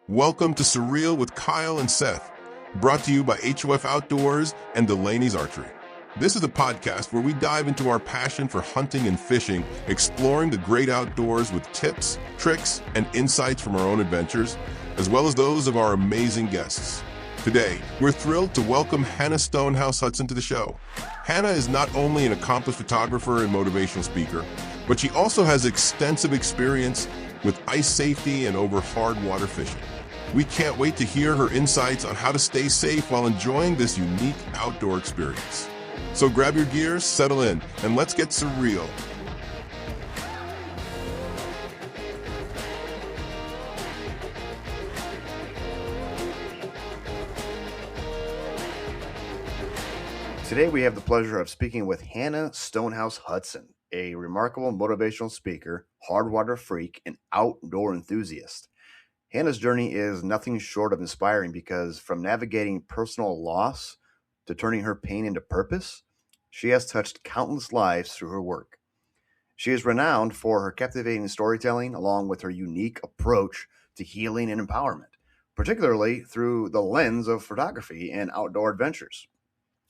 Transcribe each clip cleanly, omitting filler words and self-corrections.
Welcome to Surreal with Kyle and Seth, brought to you by HOF Outdoors and Delaney's Archery. This is a podcast where we dive into our passion for hunting and fishing, exploring the great outdoors with tips, tricks, and insights from our own adventures, as well as those of our amazing guests. Today, we're thrilled to welcome Hannah Stonehouse Hudson to the show. Hannah is not only an accomplished photographer and motivational speaker, but she also has extensive experience with ice safety and over hard water fishing. We can't wait to hear her insights on how to stay safe while enjoying this unique outdoor experience. So grab your gears, settle in, and let's get surreal. Today we have the pleasure of speaking with Hannah Stonehouse Hudson, a remarkable motivational speaker, hard water freak, and outdoor enthusiast. Hannah's journey is nothing short of inspiring because from navigating personal loss to turning her pain into purpose, she has touched countless lives through her work. She is renowned for her captivating storytelling along with her unique approach to healing and empowerment, particularly through the lens of photography and outdoor adventures.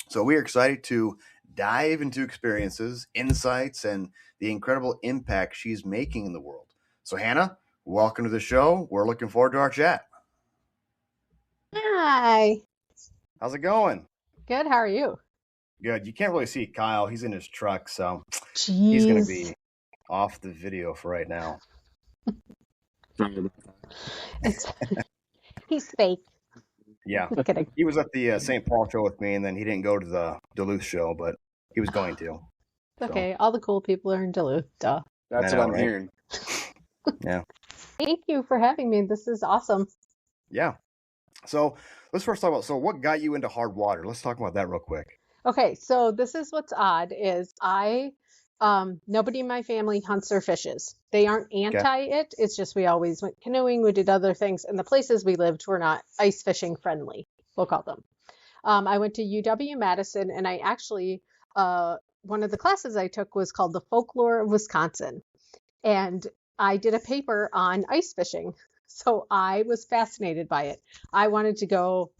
So we are excited to dive into experiences, insights, and the incredible impact she's making in the world. So Hannah, welcome to the show. We're looking forward to our chat. Hi. How's it going? Good. How are you? Good. You can't really see Kyle. He's in his truck, so Jeez. he's going to be off the video for right now. He's fake. Yeah. Just kidding. He was at the St. Paul show with me, and then he didn't go to the Duluth show, but he was going to. Okay. All the cool people are in Duluth. Duh. That's what I'm hearing. Yeah. Thank you for having me. This is awesome. Yeah. So let's first talk about, what got you into hard water? Let's talk about that real quick. Okay. So this is what's odd is nobody in my family hunts or fishes. They aren't anti it. It's just we always went canoeing. We did other things. And the places we lived were not ice fishing friendly, we'll call them. I went to UW-Madison, and I actually, one of the classes I took was called The Folklore of Wisconsin. And I did a paper on ice fishing. So I was fascinated by it. I wanted to go.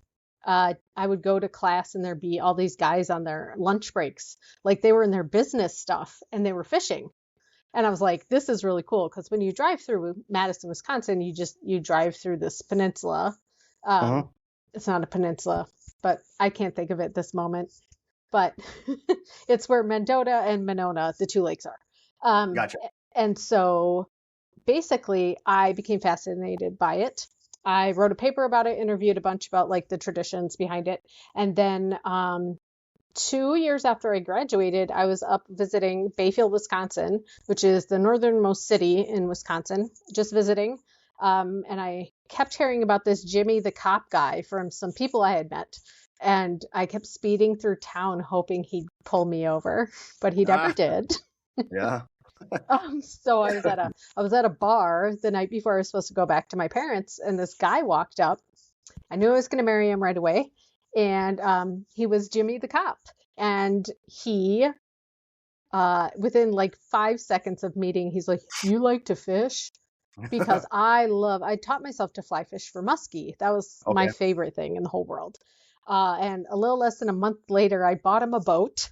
I would go to class and there'd be all these guys on their lunch breaks, like they were in their business stuff and they were fishing. And I was like, this is really cool because when you drive through Madison, Wisconsin, you drive through this peninsula. It's not a peninsula, but I can't think of it this moment. But it's where Mendota and Monona, the two lakes are. Gotcha. And so basically, I became fascinated by it. I wrote a paper about it, interviewed a bunch about like the traditions behind it. And then 2 years after I graduated, I was up visiting Bayfield, Wisconsin, which is the northernmost city in Wisconsin, just visiting. And I kept hearing about this Jimmy the cop guy from some people I had met. And I kept speeding through town hoping he'd pull me over, but he never did. Yeah. So I was at a bar the night before I was supposed to go back to my parents, and this guy walked up. I knew I was going to marry him right away, and he was Jimmy the cop. And he, within like 5 seconds of meeting, he's like, "You like to fish?" Because I taught myself to fly fish for muskie. That was my favorite thing in the whole world. And a little less than a month later, I bought him a boat.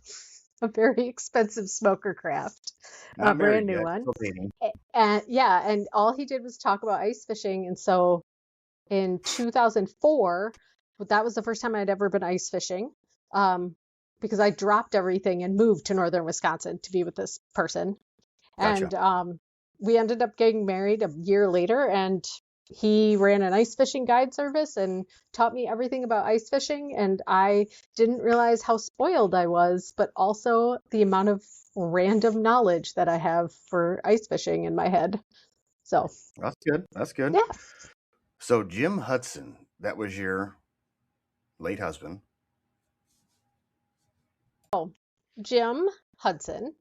A very expensive smoker craft, a brand new one. And all he did was talk about ice fishing. And so in 2004, that was the first time I'd ever been ice fishing, because I dropped everything and moved to northern Wisconsin to be with this person. Gotcha. And we ended up getting married a year later, and he ran an ice fishing guide service and taught me everything about ice fishing. And I didn't realize how spoiled I was, but also the amount of random knowledge that I have for ice fishing in my head. So That's good. That's good. Yeah. So Jim Hudson, that was your late husband. Jim Hudson,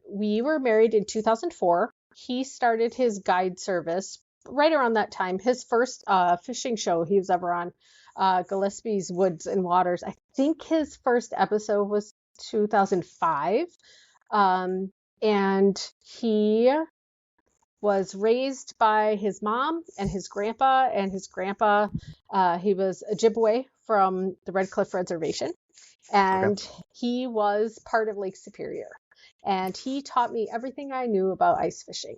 we were married in 2004. He started his guide service right around that time. His first fishing show he was ever on, Gillespie's Woods and Waters. I think his first episode was 2005. And he was raised by his mom and his grandpa. And his grandpa, he was Ojibwe from the Red Cliff Reservation. And he was part of Lake Superior. And he taught me everything I knew about ice fishing.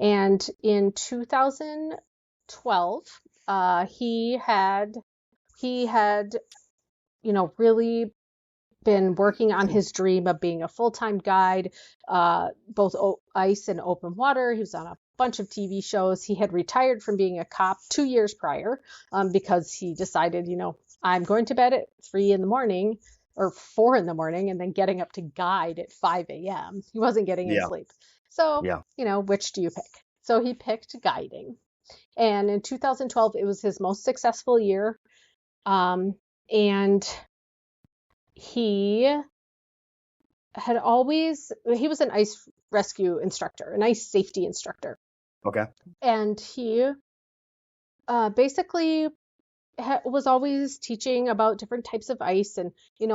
And in 2012, he had, really been working on his dream of being a full-time guide, both ice and open water. He was on a bunch of TV shows. He had retired from being a cop 2 years prior, because he decided, I'm going to bed at 3 in the morning or 4 in the morning and then getting up to guide at 5 a.m. He wasn't getting any sleep. So, which do you pick? So he picked guiding. And in 2012, it was his most successful year. And he was an ice rescue instructor, an ice safety instructor. Okay. And he basically was always teaching about different types of ice and,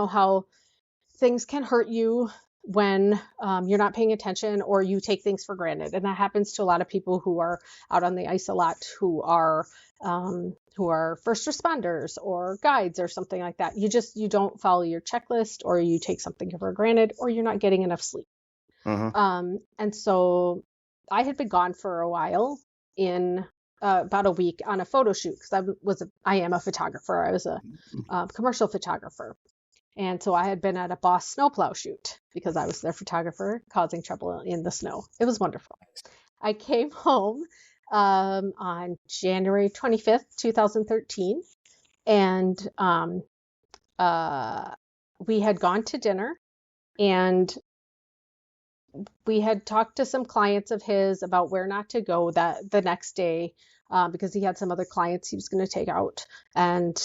how things can hurt you when you're not paying attention or you take things for granted. And that happens to a lot of people who are out on the ice a lot, who are first responders or guides or something like that. You don't follow your checklist, or you take something for granted, or you're not getting enough sleep. And so I had been gone for a while, in about a week, on a photo shoot, because I am a photographer. I was a commercial photographer. And so I had been at a Boss snowplow shoot because I was their photographer, causing trouble in the snow. It was wonderful. I came home on January 25th, 2013, and we had gone to dinner, and we had talked to some clients of his about where not to go the next day, because he had some other clients he was going to take out. And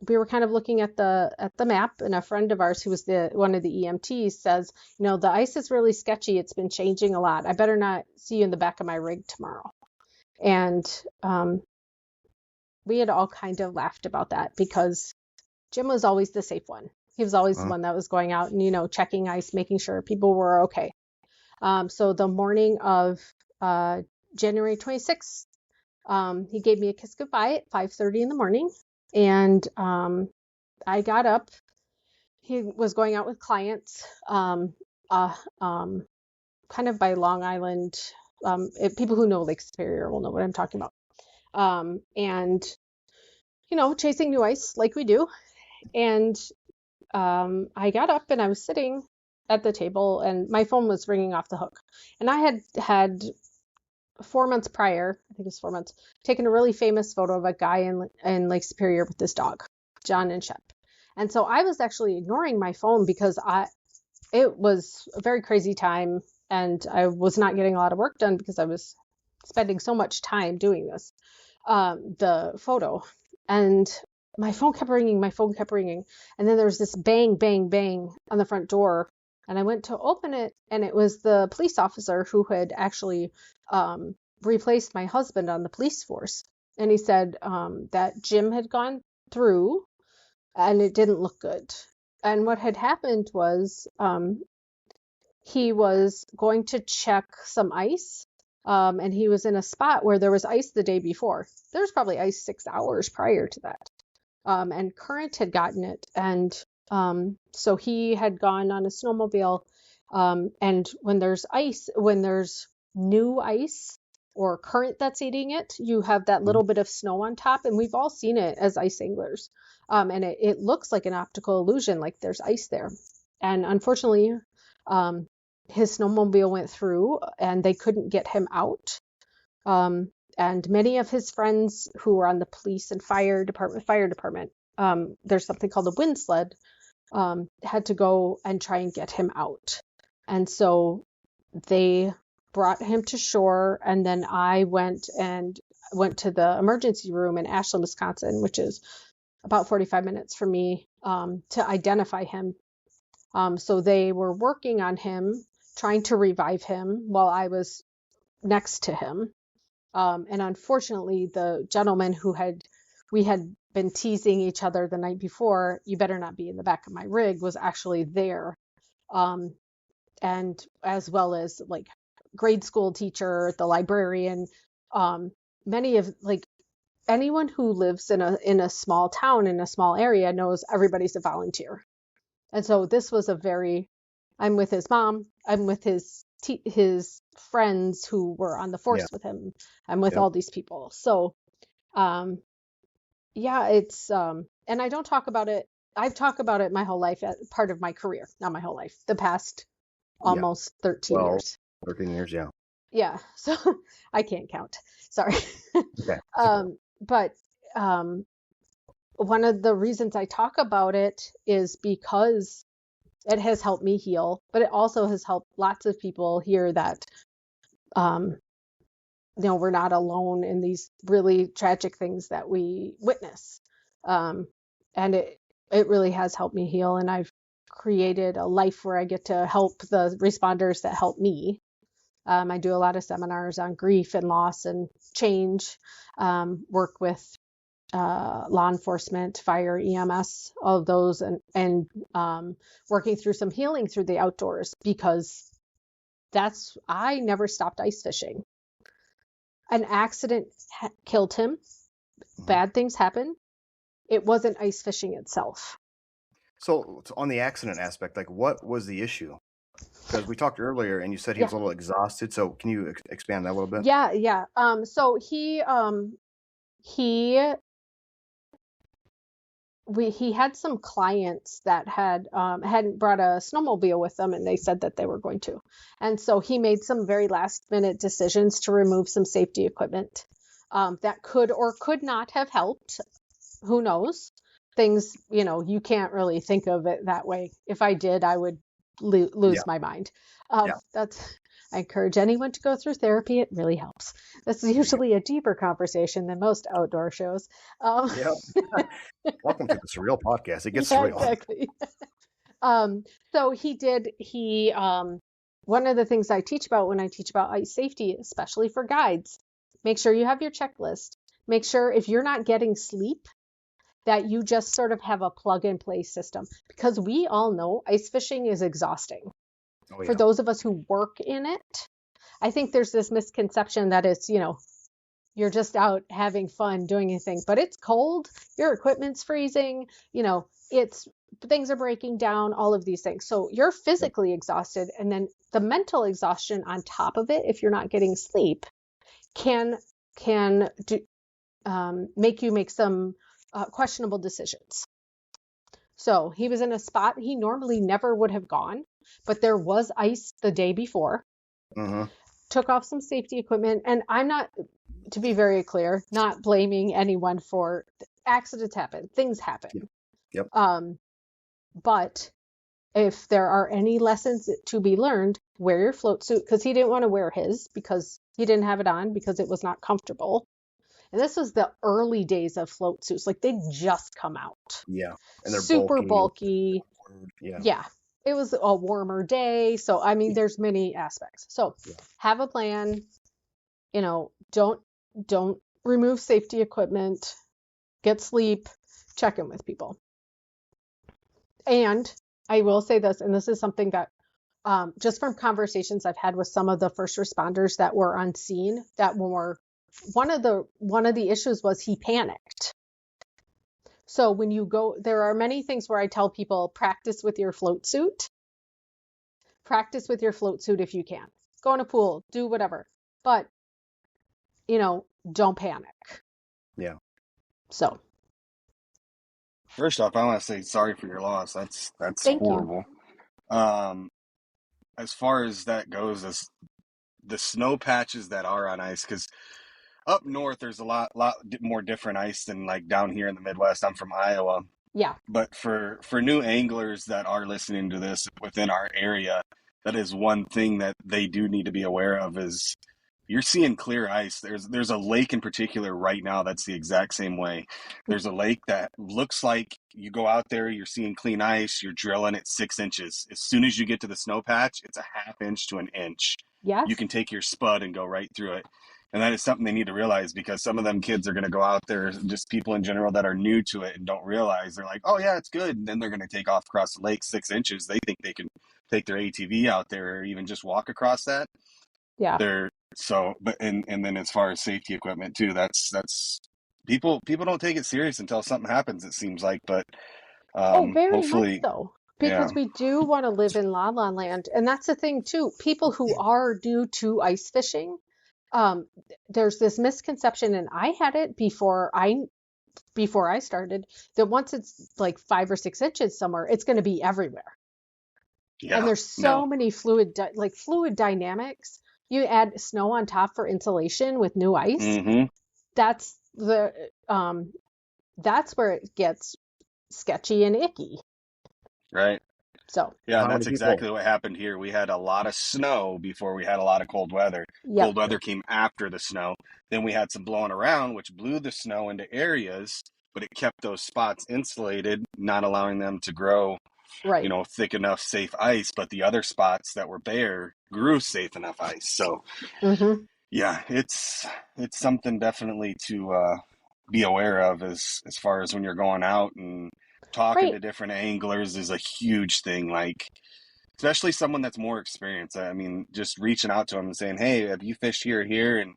we were kind of looking at the map, and a friend of ours who was one of the EMTs says, the ice is really sketchy. It's been changing a lot. I better not see you in the back of my rig tomorrow. And we had all kind of laughed about that, because Jim was always the safe one. He was always the one that was going out and, checking ice, making sure people were okay. So the morning of January 26th, he gave me a kiss goodbye at 5:30 in the morning. And I got up. He was going out with clients, kind of by Long Island. People who know Lake Superior will know what I'm talking about. And, chasing new ice like we do. And I got up and I was sitting at the table, and my phone was ringing off the hook. And I had 4 months prior, I think it was 4 months, taken a really famous photo of a guy in Lake Superior with this dog, John and Shep. And so I was actually ignoring my phone because it was a very crazy time, and I was not getting a lot of work done because I was spending so much time doing this, the photo. And my phone kept ringing. And then there was this bang, bang, bang on the front door. And I went to open it, and it was the police officer who had actually replaced my husband on the police force. And he said that Jim had gone through and it didn't look good. And what had happened was he was going to check some ice, and he was in a spot where there was ice the day before. There was probably ice 6 hours prior to that. And current had gotten it. And so he had gone on a snowmobile. And when there's new ice or current that's eating it, you have that little bit of snow on top. And we've all seen it as ice anglers. And it looks like an optical illusion, like there's ice there. And unfortunately, his snowmobile went through and they couldn't get him out. And many of his friends who were on the police and fire department, there's something called a wind sled, had to go and try and get him out. And so they brought him to shore, and then I went to the emergency room in Ashland, Wisconsin, which is about 45 minutes from me, to identify him. So they were working on him, trying to revive him while I was next to him. And unfortunately, the gentleman we had been teasing each other the night before, you better not be in the back of my rig, was actually there. And as well as like grade school teacher, the librarian, many of like anyone who lives in a small town, in a small area, knows everybody's a volunteer. And so this was I'm with his mom, I'm with his friends who were on the force with him. I'm with all these people. So, yeah, it's, and I don't talk about it. I've talked about it my whole life as part of my career, not my whole life, the past almost 13 years. 13 years, yeah. Yeah. So I can't count. Sorry. Okay. But one of the reasons I talk about it is because it has helped me heal, but it also has helped lots of people hear that, we're not alone in these really tragic things that we witness. And it really has helped me heal. And I've created a life where I get to help the responders that help me. I do a lot of seminars on grief and loss and change, work with law enforcement, fire, EMS, all of those, and working through some healing through the outdoors, because I never stopped ice fishing. An accident killed him. Bad things happen. It wasn't ice fishing itself. So on the accident aspect, like what was the issue? Because we talked earlier and you said he was a little exhausted. So can you expand that a little bit? Yeah. So he had some clients that hadn't brought a snowmobile with them, and they said that they were going to. And so he made some very last minute decisions to remove some safety equipment that could or could not have helped. Who knows? Things, you can't really think of it that way. If I did, I would lose my mind. I encourage anyone to go through therapy. It really helps. That's usually a deeper conversation than most outdoor shows. Welcome to the Surreal Podcast. It gets surreal. Exactly. So one of the things I teach about when I teach about ice safety, especially for guides, make sure you have your checklist. Make sure if you're not getting sleep, that you just sort of have a plug and play system, because we all know ice fishing is exhausting. For those of us who work in it, I think there's this misconception that it's, you're just out having fun doing anything, but it's cold, your equipment's freezing, things are breaking down, all of these things. So you're physically exhausted, and then the mental exhaustion on top of it, if you're not getting sleep, can make you make some questionable decisions. So he was in a spot he normally never would have gone, but there was ice the day before. Took off some safety equipment, and I'm not, to be very clear, not blaming anyone for accidents happen, things happen. But if there are any lessons to be learned, wear your float suit, because he didn't want to wear his because he didn't have it on because it was not comfortable. And this was the early days of float suits. Like, they'd just come out. Yeah. And they're super bulky. Yeah. It was a warmer day. So, I mean, there's many aspects. So have a plan, don't remove safety equipment, get sleep, check in with people. And I will say this, and this is something that just from conversations I've had with some of the first responders that were on scene, that were one of the issues was he panicked. So when you go, there are many things where I tell people, practice with your float suit. Practice with your float suit if you can. Go in a pool, do whatever. But, don't panic. Yeah. So. First off, I want to say sorry for your loss. That's Thank horrible. As far as that goes, the snow patches that are on ice, because up north there's a lot more different ice than like down here in the Midwest. I'm from Iowa. Yeah. But for new anglers that are listening to this within our area, that is one thing that they do need to be aware of is you're seeing clear ice. There's a lake in particular right now that's the exact same way. There's a lake that looks like you go out there, you're seeing clean ice, you're drilling at 6 inches. As soon as you get to the snow patch, it's a half inch to an inch. Yes. You can take your spud and go right through it. And that is something they need to realize, because some of them kids are going to go out there, just people in general that are new to it and don't realize. They're like, oh, yeah, it's good. And then they're going to take off across the lake 6 inches. They think they can take their ATV out there or even just walk across that. Yeah. And then as far as safety equipment too, that's people don't take it serious until something happens, it seems like, but Oh, very much hopefully, so. yeah. Because we do want to live in La La Land. And that's the thing too. People who are new to ice fishing, um, there's this misconception, and I had it before I started, that once it's like 5 or 6 inches somewhere, it's going to be everywhere. And Yeah, there's no. so many fluid dynamics. You add snow on top for insulation with new ice. Hmm. That's the that's where it gets sketchy and icky. Right. So, Yeah, and How many that's people? exactly what happened here. We had a lot of snow before we had a lot of cold weather. yep, Cold weather came after the snow. Then we had some blowing around, which blew the snow into areas, but it kept those spots insulated, not allowing them to grow, right. thick enough, safe ice. But the other spots that were bare grew safe enough ice. So Hmm. yeah, it's something definitely to be aware of as far as when you're going out and talking to Right. different anglers is a huge thing. Like, especially someone that's more experienced. I mean, just reaching out to them and saying, "Hey, have you fished here or here?" And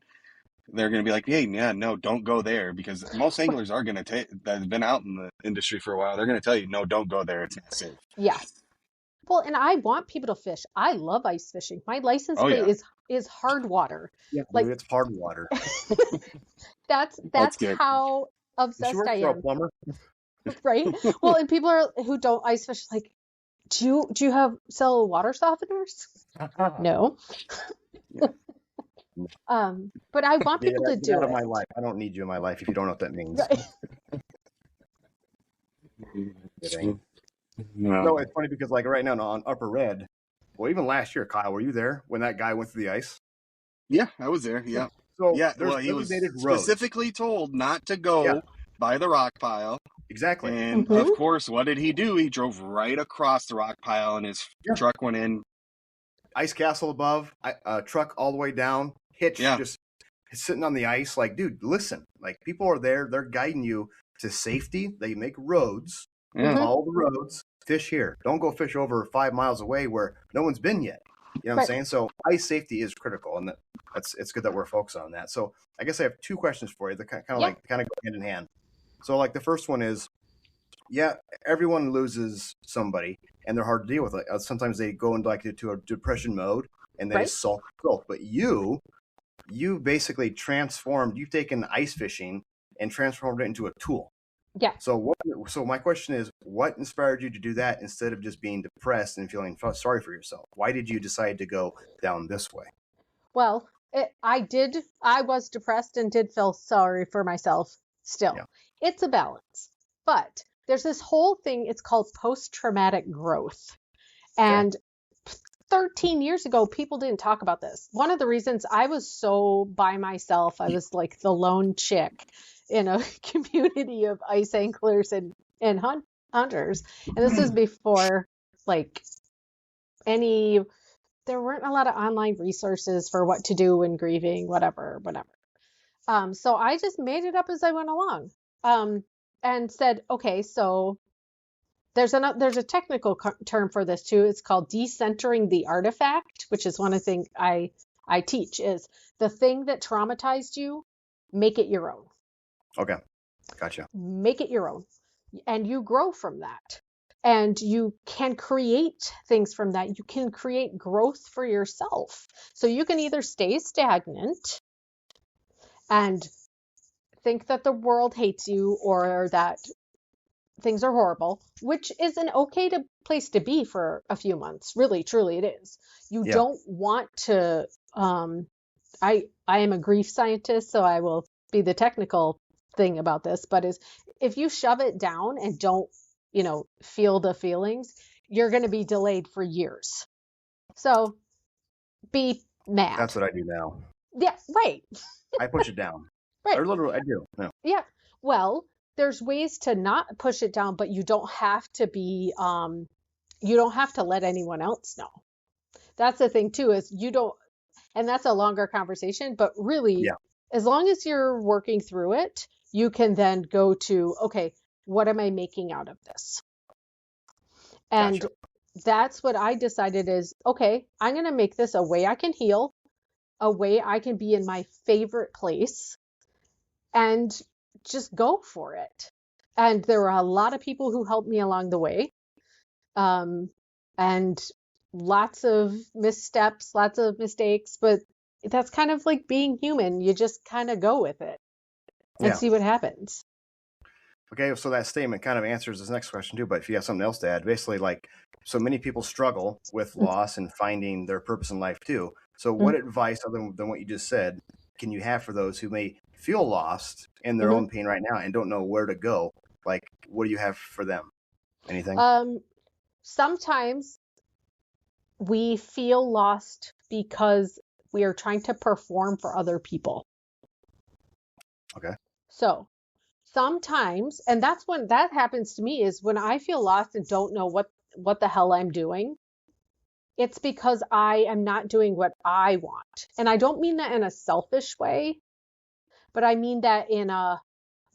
they're going to be like, "Hey, yeah, no, don't go there," because most anglers are going to take that have been out in the industry for a while. They're going to tell you, "No, don't go there. It's not safe." Yeah. Well, and I want people to fish. I love ice fishing. My license Oh plate yeah, is hard water. Yeah, Like, dude, it's hard water. that's that's good. how Did she obsessed work I for a am, plumber? right? Well, and people who don't ice fish, like, do you have sell water softeners? No. Yeah. But I want Get people to get do out of it. my life. I don't need you in my life if you don't know what that means. Right. Kidding. No. No, it's funny because like right now on Upper Red, well, even last year, Kyle, were you there when that guy went through the ice? Yeah, I was there. Yeah. So Yeah, there's well, he was designated roads. specifically told not to Yeah, go by the rock pile. exactly. And Hmm. of course, what did he do? He drove right across the rock pile and his Yeah. truck went in. Ice castle above, truck all the way down, hitch Yeah. just sitting on the ice. Like, dude, listen. Like, people are there. They're guiding you to safety. They make roads. Yeah. Hmm. Follow the roads. Fish here. Don't go fish over 5 miles away where no one's been yet. You know what I'm Right. saying? So ice safety is critical, and it's good that we're focused on that. So I guess I have two questions for you that kind of Yeah. go hand in hand. So like the first one is, yeah, everyone loses somebody, and they're hard to deal with. Like, sometimes they go into to a depression mode, and they Right. sulk growth. But you basically transformed. You've taken ice fishing and transformed it into a tool. Yeah. So my question is, what inspired you to do that instead of just being depressed and feeling sorry for yourself? Why did you decide to go down this way? Well, I was depressed and did feel sorry for myself still. Yeah. It's a balance. But there's this whole thing, it's called post-traumatic growth. And 13 years ago, people didn't talk about this. One of the reasons I was so by myself, I was like the lone chick in a community of ice anglers and hunters. And this is before like there weren't a lot of online resources for what to do when grieving, whatever. So I just made it up as I went along, and said, okay, so there's a technical term for this too. It's called decentering the artifact, which is one of the things I teach is the thing that traumatized you, make it your own. Okay, gotcha. Make it your own, and you grow from that. And you can create things from that. You can create growth for yourself. So you can either stay stagnant and think that the world hates you or that things are horrible, which is an okay place to be for a few months. Really, truly, it is. You Yeah. don't want to. I am a grief scientist, so I will be the technical thing about this. But if you shove it down and don't, feel the feelings, you're going to be delayed for years. So be mad. That's what I do now. Yeah, right. I push it down. Right. Or literally, I do. No. Yeah. Well, there's ways to not push it down, but you don't have to you don't have to let anyone else know. That's the thing too, is you don't, and that's a longer conversation, but really, as long as you're working through it, you can then go to, okay, what am I making out of this? And Gotcha. that's what I decided is, okay, I'm going to make this a way I can heal a way I can be in my favorite place and just go for it. And there were a lot of people who helped me along the way. And lots of missteps, lots of mistakes, but that's kind of like being human. You just kind of go with it and see what happens. Okay, so that statement kind of answers this next question too, but if you have something else to add, basically like, so many people struggle with loss and finding their purpose in life too. So what advice, other than what you just said, can you have for those who may feel lost in their own pain right now and don't know where to go? Like, what do you have for them? Anything? Sometimes we feel lost because we are trying to perform for other people. Okay. So sometimes, and that's when that happens to me, is when I feel lost and don't know what the hell I'm doing. It's because I am not doing what I want. And I don't mean that in a selfish way, but I mean that in a,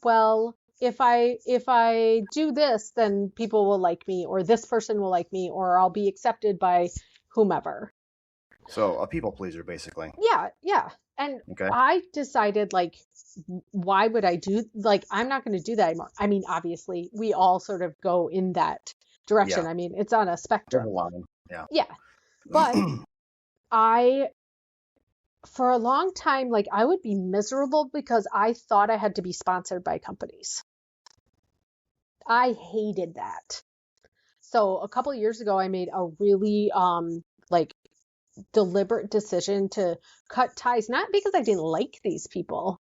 well, if I do this, then people will like me, or this person will like me, or I'll be accepted by whomever. So a people pleaser, basically. Yeah. And I decided, like, why would I do, like, I'm not going to do that anymore. I mean, obviously, we all sort of go in that direction. Yeah. I mean, it's on a spectrum. Yeah. But for a long time, like, I would be miserable because I thought I had to be sponsored by companies. I hated that. So a couple of years ago, I made a really like deliberate decision to cut ties, not because I didn't like these people,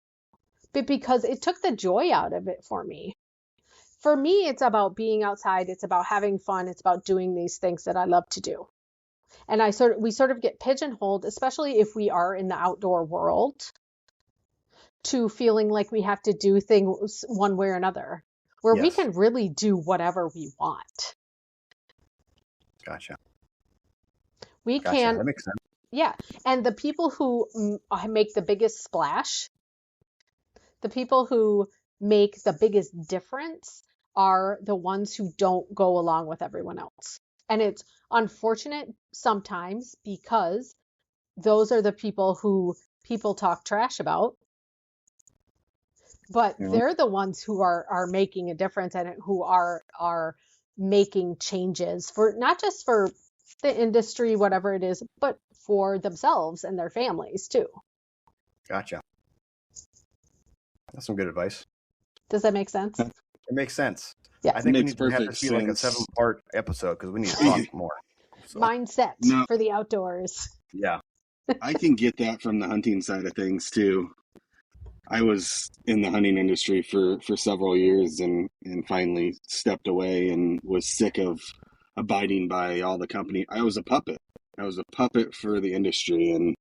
but because it took the joy out of it for me. For me, it's about being outside. It's about having fun. It's about doing these things that I love to do. And we sort of get pigeonholed, especially if we are in the outdoor world, to feeling like we have to do things one way or another, where we can really do whatever we want. Gotcha. We can. That makes sense. Yeah. And the people who make the biggest splash, the people who make the biggest difference, are the ones who don't go along with everyone else. And it's unfortunate sometimes because those are the people who people talk trash about. But they're the ones who are making a difference and who are making changes for not just for the industry, whatever it is, but for themselves and their families too. Gotcha. That's some good advice. Does that make sense? It makes sense. Yeah. I think we need to have this be like a 7-part episode because we need to talk more. So. Mindset for the outdoors. Yeah. I can get that from the hunting side of things too. I was in the hunting industry for several years and finally stepped away and was sick of abiding by all the company. I was a puppet. I was a puppet for the industry, and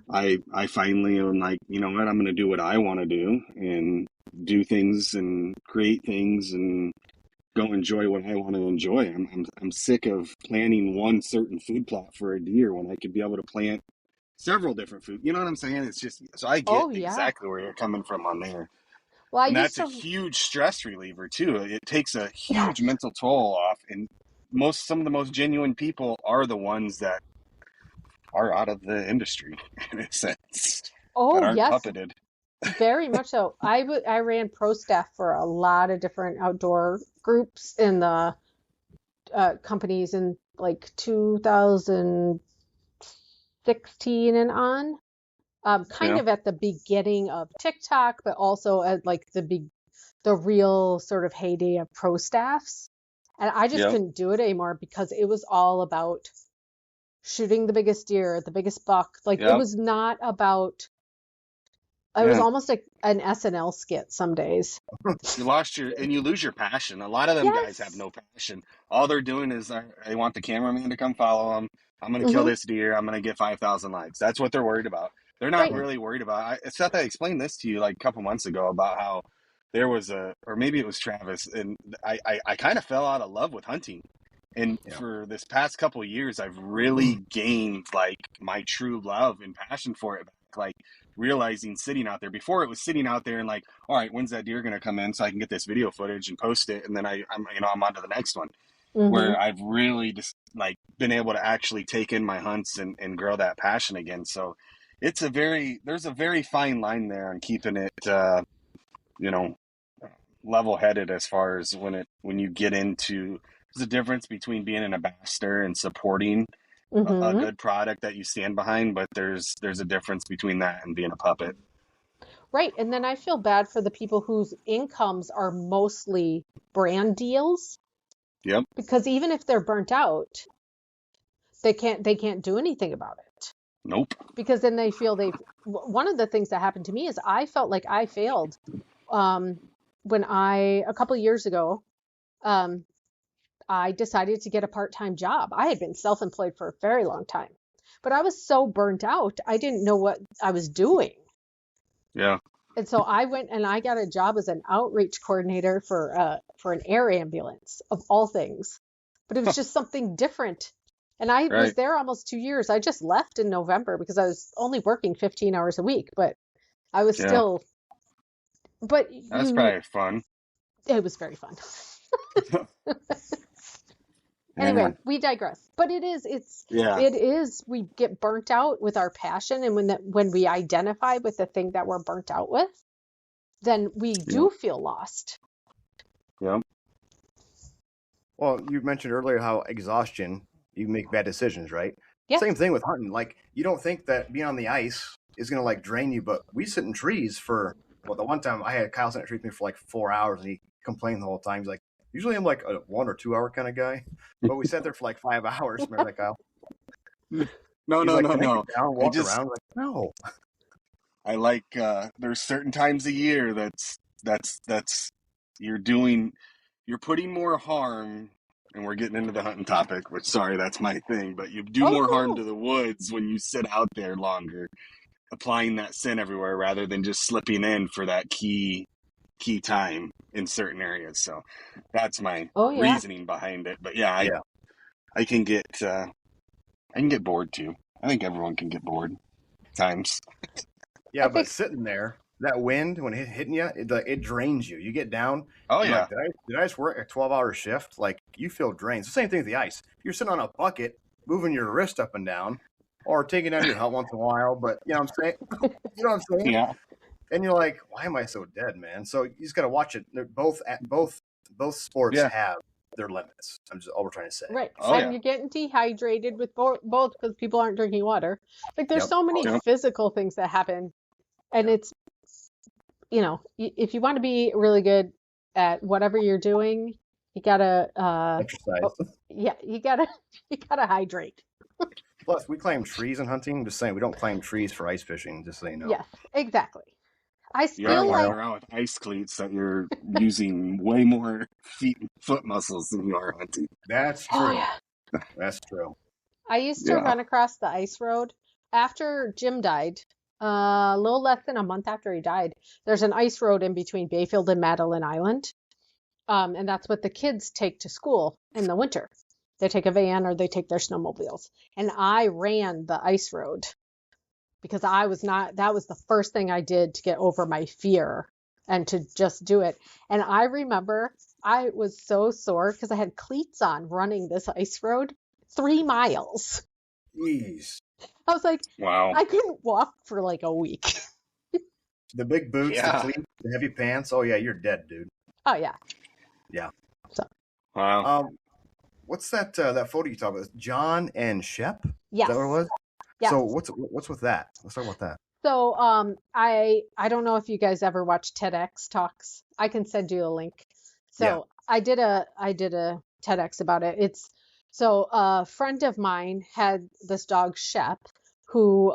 I finally am like, you know what, I'm going to do what I want to do and do things and create things and go enjoy what I want to enjoy. I'm sick of planting one certain food plot for a deer when I could be able to plant several different food. You know what I'm saying? It's just, so I get exactly where you're coming from on there. Well, and that's a huge stress reliever too. It takes a huge mental toll off, and some of the most genuine people are the ones that are out of the industry in a sense. Oh, that aren't puppeted. Very much so. I ran pro staff for a lot of different outdoor groups in the companies in like 2016 and on. Kind of at the beginning of TikTok, but also at like the real sort of heyday of pro staffs. And I just couldn't do it anymore because it was all about shooting the biggest deer, the biggest buck. Like it was not about, it was almost like an SNL skit some days. You lose your passion. A lot of them guys have no passion. All they're doing is they want the cameraman to come follow them. I'm going to kill this deer. I'm going to get 5,000 likes. That's what they're worried about. They're not really worried about. Seth, I explained this to you like a couple months ago about how there was or maybe it was Travis, and I kind of fell out of love with hunting. And for this past couple of years, I've really gained like my true love and passion for it. Like realizing sitting out there, before it was sitting out there and like, all right, when's that deer going to come in so I can get this video footage and post it, and then I'm on to the next one. Where I've really just like been able to actually take in my hunts and grow that passion again. So there's a very fine line there on keeping it, you know, level-headed as far as when you get into, there's a difference between being an ambassador and supporting a Mm-hmm. good product that you stand behind, but there's a difference between that and being a puppet. Right. And then I feel bad for the people whose incomes are mostly brand deals, Yep. because even if they're burnt out, they can't do anything about it, Nope. because then they feel one of the things that happened to me is I felt like I failed when a couple of years ago, um, I decided to get a part-time job. I had been self-employed for a very long time, but I was so burnt out, I didn't know what I was doing. Yeah. And so I went and I got a job as an outreach coordinator for an air ambulance, of all things. But it was just something different. And I was Right. there almost 2 years. I just left in November because I was only working 15 hours a week, but I was Yeah. still, but That's probably fun. it was very fun. Anyway, Yeah. we digress. But Yeah. we get burnt out with our passion. And when we identify with the thing that we're burnt out with, then we do feel lost. Yeah. Well, you mentioned earlier how exhaustion, you make bad decisions, right? Yes. Same thing with hunting. Like, you don't think that being on the ice is going to like drain you, but we sit in trees for, well, the one time I had Kyle sit in a tree with me for like 4 hours and he complained the whole time. He's like, usually I'm like a 1 or 2 hour kind of guy, but we sat there for like 5 hours. Remember that, Kyle? No. He's like, "Can I No. get down, walk around?" I'm like, no. I like, there's certain times a year that's you're putting more harm, and we're getting into the hunting topic, which, sorry, that's my thing, but you do more harm to the woods when you sit out there longer, applying that scent everywhere rather than just slipping in for that key time in certain areas. So that's my reasoning behind it. But yeah, I can get bored too. I think everyone can get bored at times. Yeah, but sitting there, that wind, when it's hitting you, it drains you. You get down. Oh, yeah. yeah. Like, did I just work a 12-hour shift? Like, you feel drained. It's the same thing with the ice. You're sitting on a bucket, moving your wrist up and down, or taking down your helmet once in a while. But you know what I'm saying? You know what I'm saying? Yeah. And you're like, why am I so dead, man? So you just got to watch it. They're both sports have their limits. I'm just all we're trying to say. Right. Oh, and you're getting dehydrated with both because people aren't drinking water. Like, there's so many physical things that happen. And it's, if you want to be really good at whatever you're doing, you gotta exercise. You gotta hydrate. Plus, we climb trees in hunting. I'm just saying, we don't climb trees for ice fishing. Just so you know. Yes, exactly. I You're feel like around with ice cleats that you're using way more foot muscles than you are hunting. That's true. Oh, yeah. That's true. I used to run across the ice road after Jim died. A little less than a month after he died, there's an ice road in between Bayfield and Madeline Island. And that's what the kids take to school in the winter. They take a van or they take their snowmobiles. And I ran the ice road because that was the first thing I did to get over my fear and to just do it. And I remember I was so sore because I had cleats on running this ice road 3 miles. Jeez. I was like, wow. I couldn't walk for like a week. The big boots, the cleats, the heavy pants. Oh yeah, you're dead, dude. Oh yeah. Yeah. So. Wow. What's that photo you talked about? John and Shep? Yes. Is that what it was? Yes. So what's with that? Let's talk about that. So I don't know if you guys ever watch TEDx talks. I can send you a link. So I did a TEDx about it. So a friend of mine had this dog Shep, who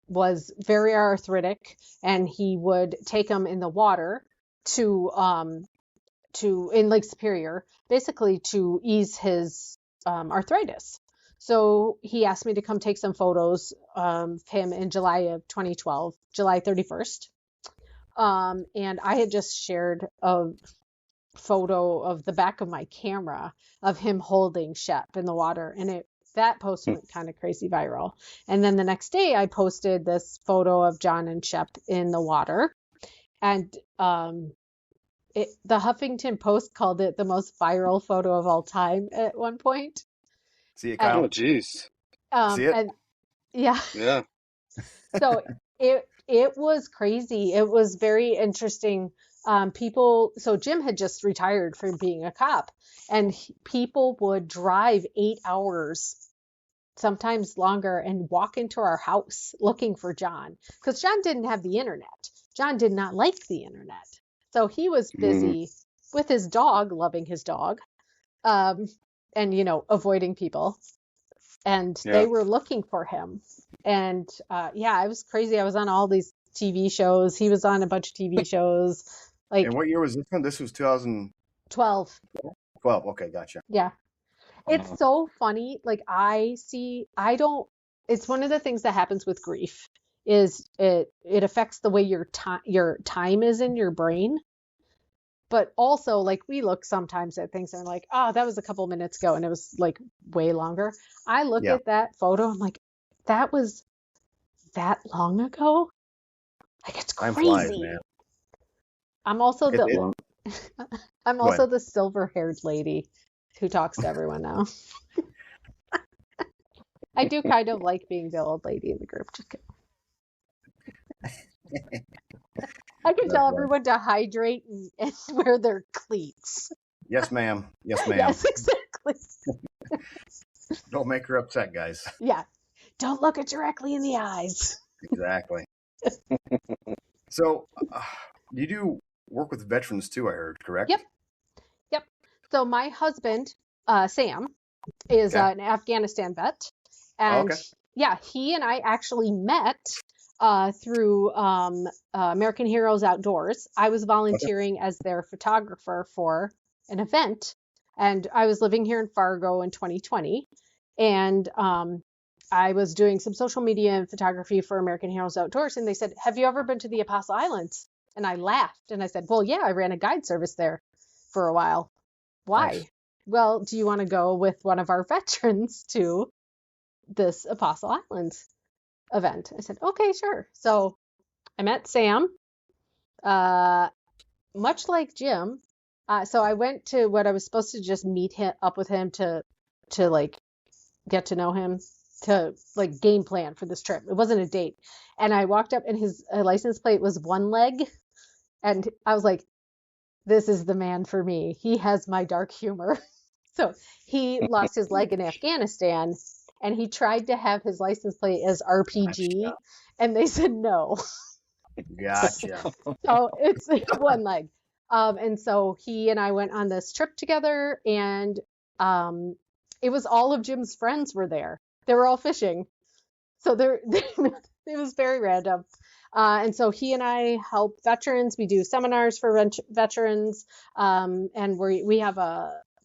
was very arthritic, and he would take him in the water to in Lake Superior, basically to ease his arthritis. So he asked me to come take some photos of him in July of 2012, July 31st. And I had just shared a photo of the back of my camera of him holding Shep in the water. And that post went kind of crazy viral. And then the next day I posted this photo of John and Shep in the water. And the Huffington Post called it the most viral photo of all time at one point. See it, Kyle? Oh, jeez. See it? And, yeah. Yeah. So it was crazy. It was very interesting. So Jim had just retired from being a cop, and people would drive 8 hours, sometimes longer, and walk into our house looking for John, because John didn't have the internet. John did not like the internet. So he was busy with his dog, loving his dog, and, avoiding people. And they were looking for him. And it was crazy. I was on all these TV shows. He was on a bunch of TV shows. And what year was this one? This was 2012. 12. Okay, gotcha. Yeah. It's so funny. Like it's one of the things that happens with grief is it affects the way your time is in your brain. But also, like, we look sometimes at things and like, oh, that was a couple minutes ago, and it was like way longer. I look at that photo, I'm like, that was that long ago? Like, it's crazy. Time flies, man. I'm also the silver-haired lady who talks to everyone now. I do kind of like being the old lady in the group. Just kidding. I can tell everyone to hydrate and wear their cleats. Yes, ma'am. Yes, ma'am. Yes, exactly. Don't make her upset, guys. Yeah. Don't look it directly in the eyes. Exactly. So, you do work with veterans too, I heard, correct? Yep. So my husband, Sam, is an Afghanistan vet. And he and I actually met through American Heroes Outdoors. I was volunteering as their photographer for an event, and I was living here in Fargo in 2020, and I was doing some social media and photography for American Heroes Outdoors, and they said, have you ever been to the Apostle Islands? And I laughed, and I said, well, yeah, I ran a guide service there for a while. Why? Nice. Well, do you want to go with one of our veterans to this Apostle Islands event? I said, okay, sure. So I met Sam, much like Jim. So I went to what I was supposed to just meet up with him to like get to know him, to like game plan for this trip. It wasn't a date. And I walked up and his license plate was one leg. And I was like, this is the man for me. He has my dark humor. So he lost his leg in Afghanistan, and he tried to have his license plate as RPG, and they said no. Gotcha. So it's one leg. And so he and I went on this trip together, and it was all of Jim's friends were there. They were all fishing. So it was very random. And so he and I help veterans. We do seminars for veterans. And we have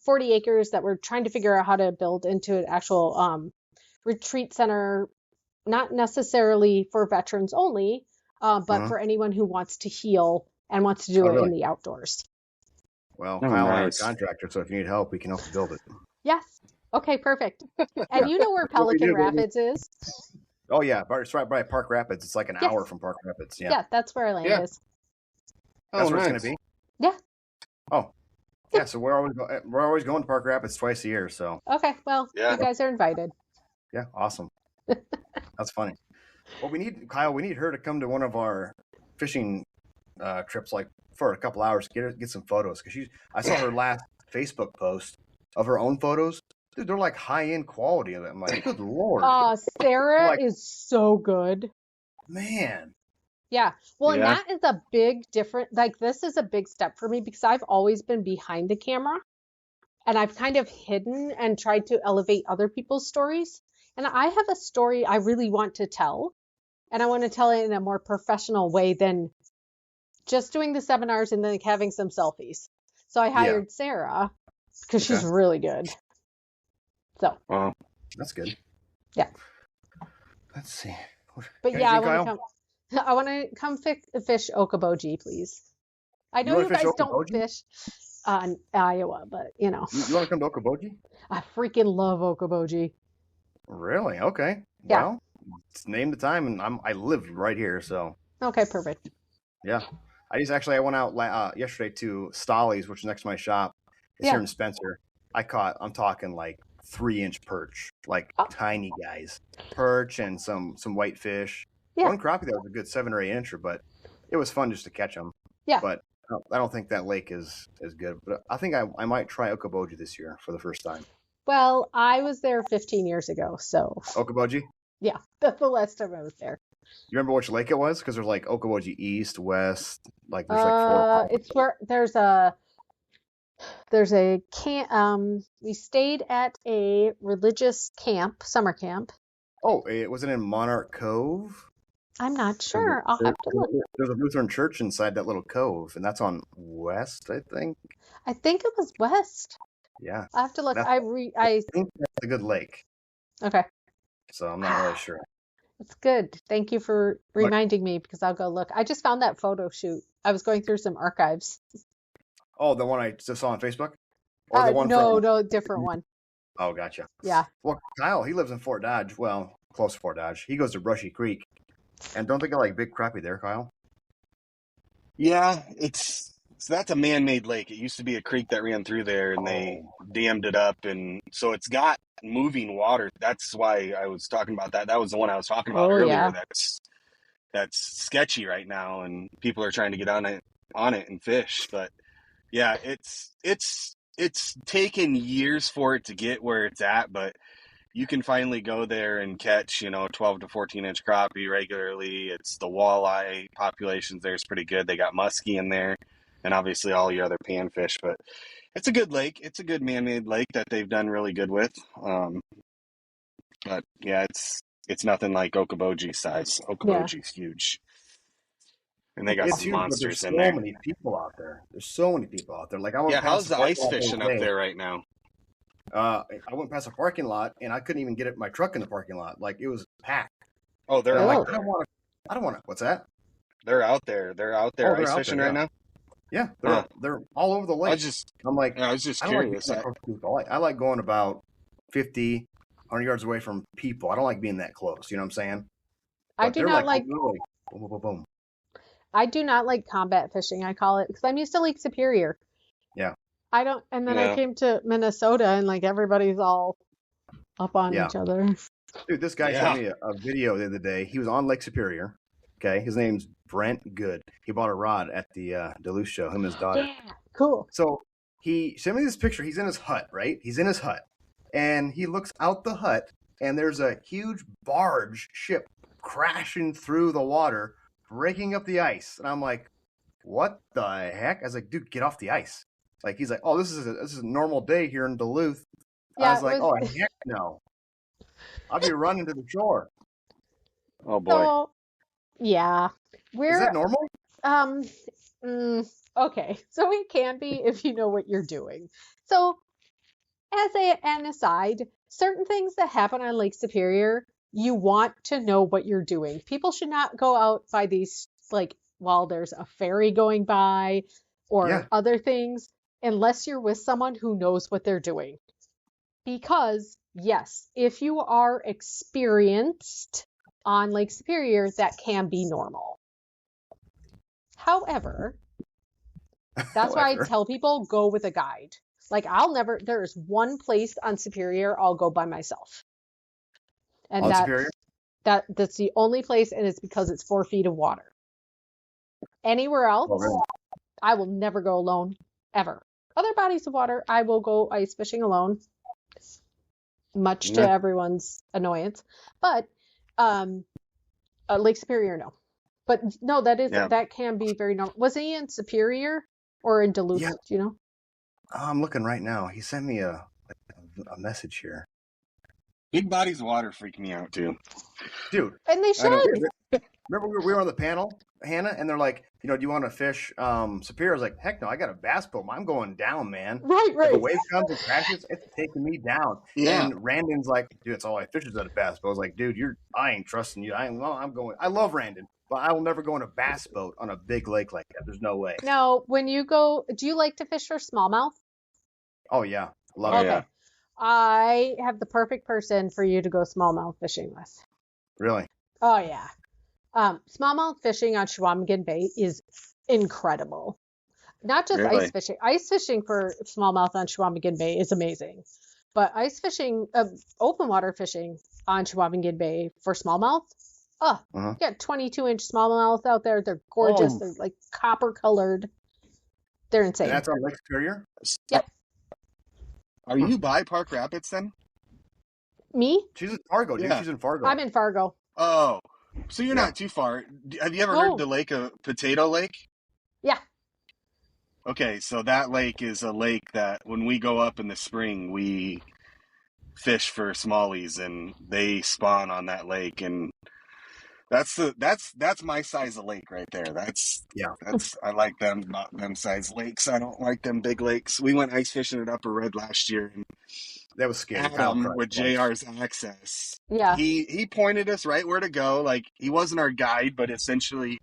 40 acres that we're trying to figure out how to build into an actual retreat center, not necessarily for veterans only, but for anyone who wants to heal and wants to do it in the outdoors. Well, Kyle and I are contractors, so if you need help, we can help you build it. Yes. Okay, perfect. And you know where Pelican Rapids is? Oh, yeah. It's right by Park Rapids. It's like an hour from Park Rapids. Yeah, that's where our land is. That's where it's going to be? Yeah. Oh. Yeah, so we're always going to Park Rapids twice a year, so. Okay, well, you guys are invited. Yeah, awesome. That's funny. Well, we need her to come to one of our fishing trips, like for a couple hours, get some photos, because I saw her last Facebook post of her own photos. Dude, they're like high-end quality of them. I'm like, good Lord. Sarah is so good. Man. Yeah. Well, and that is a big difference. Like, this is a big step for me because I've always been behind the camera, and I've kind of hidden and tried to elevate other people's stories. And I have a story I really want to tell, and I want to tell it in a more professional way than just doing the seminars and then having some selfies. So I hired Sarah because she's really good. So that's good. Yeah. Let's see. But I want to come fish Okoboji, please. I know you guys don't fish in Iowa, but you want to come to Okoboji? I freaking love Okoboji. Really? Okay. Yeah. Well, it's name the time, and I live right here, so. Okay, perfect. Yeah. I went out yesterday to Stolly's, which is next to my shop. It's here in Spencer. I'm talking like 3-inch perch, like tiny guys, perch and some whitefish. Yeah. One crappie that was a good 7 or 8 incher, but it was fun just to catch them. Yeah. But I don't think that lake is good. But I think I might try Okoboji this year for the first time. Well, I was there 15 years ago, so Okoboji? yeah, that's the last time I was there. You remember which lake it was? Because there's like Okoboji East, West, like there's like 4. It's where there's a camp. We stayed at a religious camp, summer camp. Oh, was it in Monarch Cove? I'm not sure. I'll have to look. There's a Lutheran church inside that little cove, and that's on West, I think. I think it was West. Yeah. I have to look. I I think that's a good lake. Okay. So I'm not really sure. It's good. Thank you for reminding me because I'll go look. I just found that photo shoot. I was going through some archives. Oh, the one I just saw on Facebook? Or the one no, different one. Oh, gotcha. Yeah. Well, Kyle, he lives in Fort Dodge. Well, close to Fort Dodge. He goes to Brushy Creek. And don't they get like big crappie there, Kyle? Yeah, that's a man-made lake. It used to be a creek that ran through there, and they dammed it up, and so it's got moving water. That's why I was talking about that. That was the one I was talking about earlier. Yeah. That's sketchy right now, and people are trying to get on it and fish. But yeah, it's taken years for it to get where it's at, but you can finally go there and catch, 12 to 14 inch crappie regularly. It's the walleye populations there is pretty good. They got muskie in there and obviously all your other panfish, but it's a good lake. It's a good man-made lake that they've done really good with. But yeah, it's nothing like Okoboji size. Okoboji's huge. And they got some monsters in there. There's so many people out there. There's so many people out there. Like how's the ice fishing up there right now? I went past a parking lot and I couldn't even get my truck in the parking lot. Like it was packed. Oh, they're like, I don't want to. What's that? They're out there. They're out there ice fishing right now. Yeah, they're all over the lake. I was just curious. I like going about 50, 100 yards away from people. I don't like being that close. You know what I'm saying? I do not like. Boom, boom, boom, boom. I do not like combat fishing. I call it because I'm used to Lake Superior. Yeah. I don't, and then I came to Minnesota and like everybody's all up on each other. Dude, this guy sent me a video the other day. He was on Lake Superior. Okay, his name's Brent Good. He bought a rod at the Duluth show. Him and his daughter. Yeah, cool. So he sent me this picture. He's in his hut, right? He's in his hut, and he looks out the hut, and there's a huge barge ship crashing through the water, breaking up the ice. And I'm like, what the heck? I was like, dude, get off the ice. Like, he's like, oh, this is a normal day here in Duluth. Yeah, I was like, oh, heck no. I'll be running to the shore. Oh, boy. So, yeah. Is that normal? Okay. So it can be if you know what you're doing. So as an aside, certain things that happen on Lake Superior, you want to know what you're doing. People should not go out by these, like, while there's a ferry going by or other things, unless you're with someone who knows what they're doing. Because, yes, if you are experienced on Lake Superior, that can be normal. However, that's why I tell people go with a guide. Like, there's one place on Superior I'll go by myself. And that's the only place, and it's because it's 4 feet of water. Anywhere else, I will never go alone, ever. Other bodies of water, I will go ice fishing alone, much to everyone's annoyance. But Lake Superior, no. But no, that can be very normal. Was he in Superior or in Duluth? Yeah. Do you know? I'm looking right now. He sent me a message here. Big bodies of water freak me out too, dude. And they should. Remember we were on the panel, Hannah, and they're like, do you want to fish Superior? I was like, heck no, I got a bass boat. I'm going down, man. Right. If a wave comes and crashes, it's taking me down. Yeah. And Randon's like, dude, it's all I fish is at a bass boat. I was like, dude, I ain't trusting you. I'm going. I love Randon, but I will never go on a bass boat on a big lake like that. There's no way. No, when you go, do you like to fish for smallmouth? Oh yeah, love it. Okay. I have the perfect person for you to go smallmouth fishing with. Really? Oh yeah. Smallmouth fishing on Chequamegon Bay is incredible. Not just ice fishing. Ice fishing for smallmouth on Chequamegon Bay is amazing. But ice fishing, open water fishing on Chequamegon Bay for smallmouth, Oh, yeah, 22-inch smallmouth out there. They're gorgeous. Oh. They're like copper colored. They're insane. And that's on Lake Superior? Yeah. Are you by Park Rapids then? Me? She's in Fargo, dude. Yeah. She's in Fargo. I'm in Fargo. Oh, so you're Yeah. not too far. Have you ever No. heard the lake of Potato Lake? Yeah. Okay, so that lake is a lake that when we go up in the spring, we fish for smallies, and they spawn on that lake, and that's my size of lake right there. That's I like them size lakes. I don't like them big lakes. We went ice fishing at Upper Red last year, and That was scary. Adam with JR's access. Yeah. He pointed us right where to go. Like, he wasn't our guide, but essentially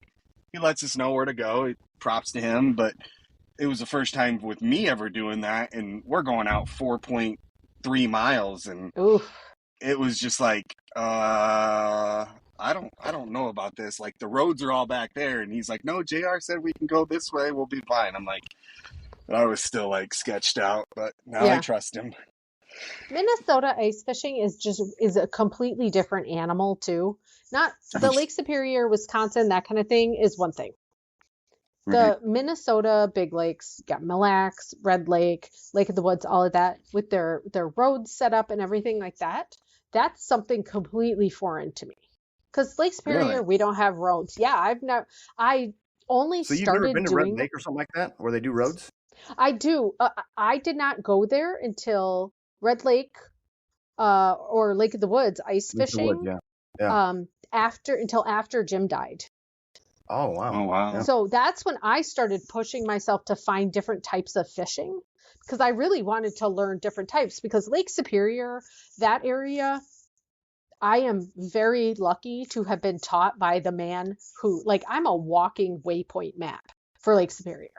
he lets us know where to go. Props to him, but it was the first time with me ever doing that, and we're going out 4.3 miles, and Oof. it was just like, I don't know about this. Like, the roads are all back there, and he's like, no, JR said we can go this way, we'll be fine. I'm like, I was still like sketched out, but now I trust him. Minnesota ice fishing is a completely different animal too. Not the Lake Superior, Wisconsin, that kind of thing is one thing. The Minnesota big lakes, you got Mille Lacs, Red Lake, Lake of the Woods, all of that with their roads set up and everything like that. That's something completely foreign to me. Because Lake Superior, we don't have roads. Yeah, I only So started you've never been to Red doing. Lake or something like that, where they do roads? I do. I did not go there until Red Lake or Lake of the Woods ice fishing. Until after Jim died. Oh wow. Yeah. So that's when I started pushing myself to find different types of fishing, because I really wanted to learn different types. Because Lake Superior, that area, I am very lucky to have been taught by the man who, like, I'm a walking waypoint map for Lake Superior.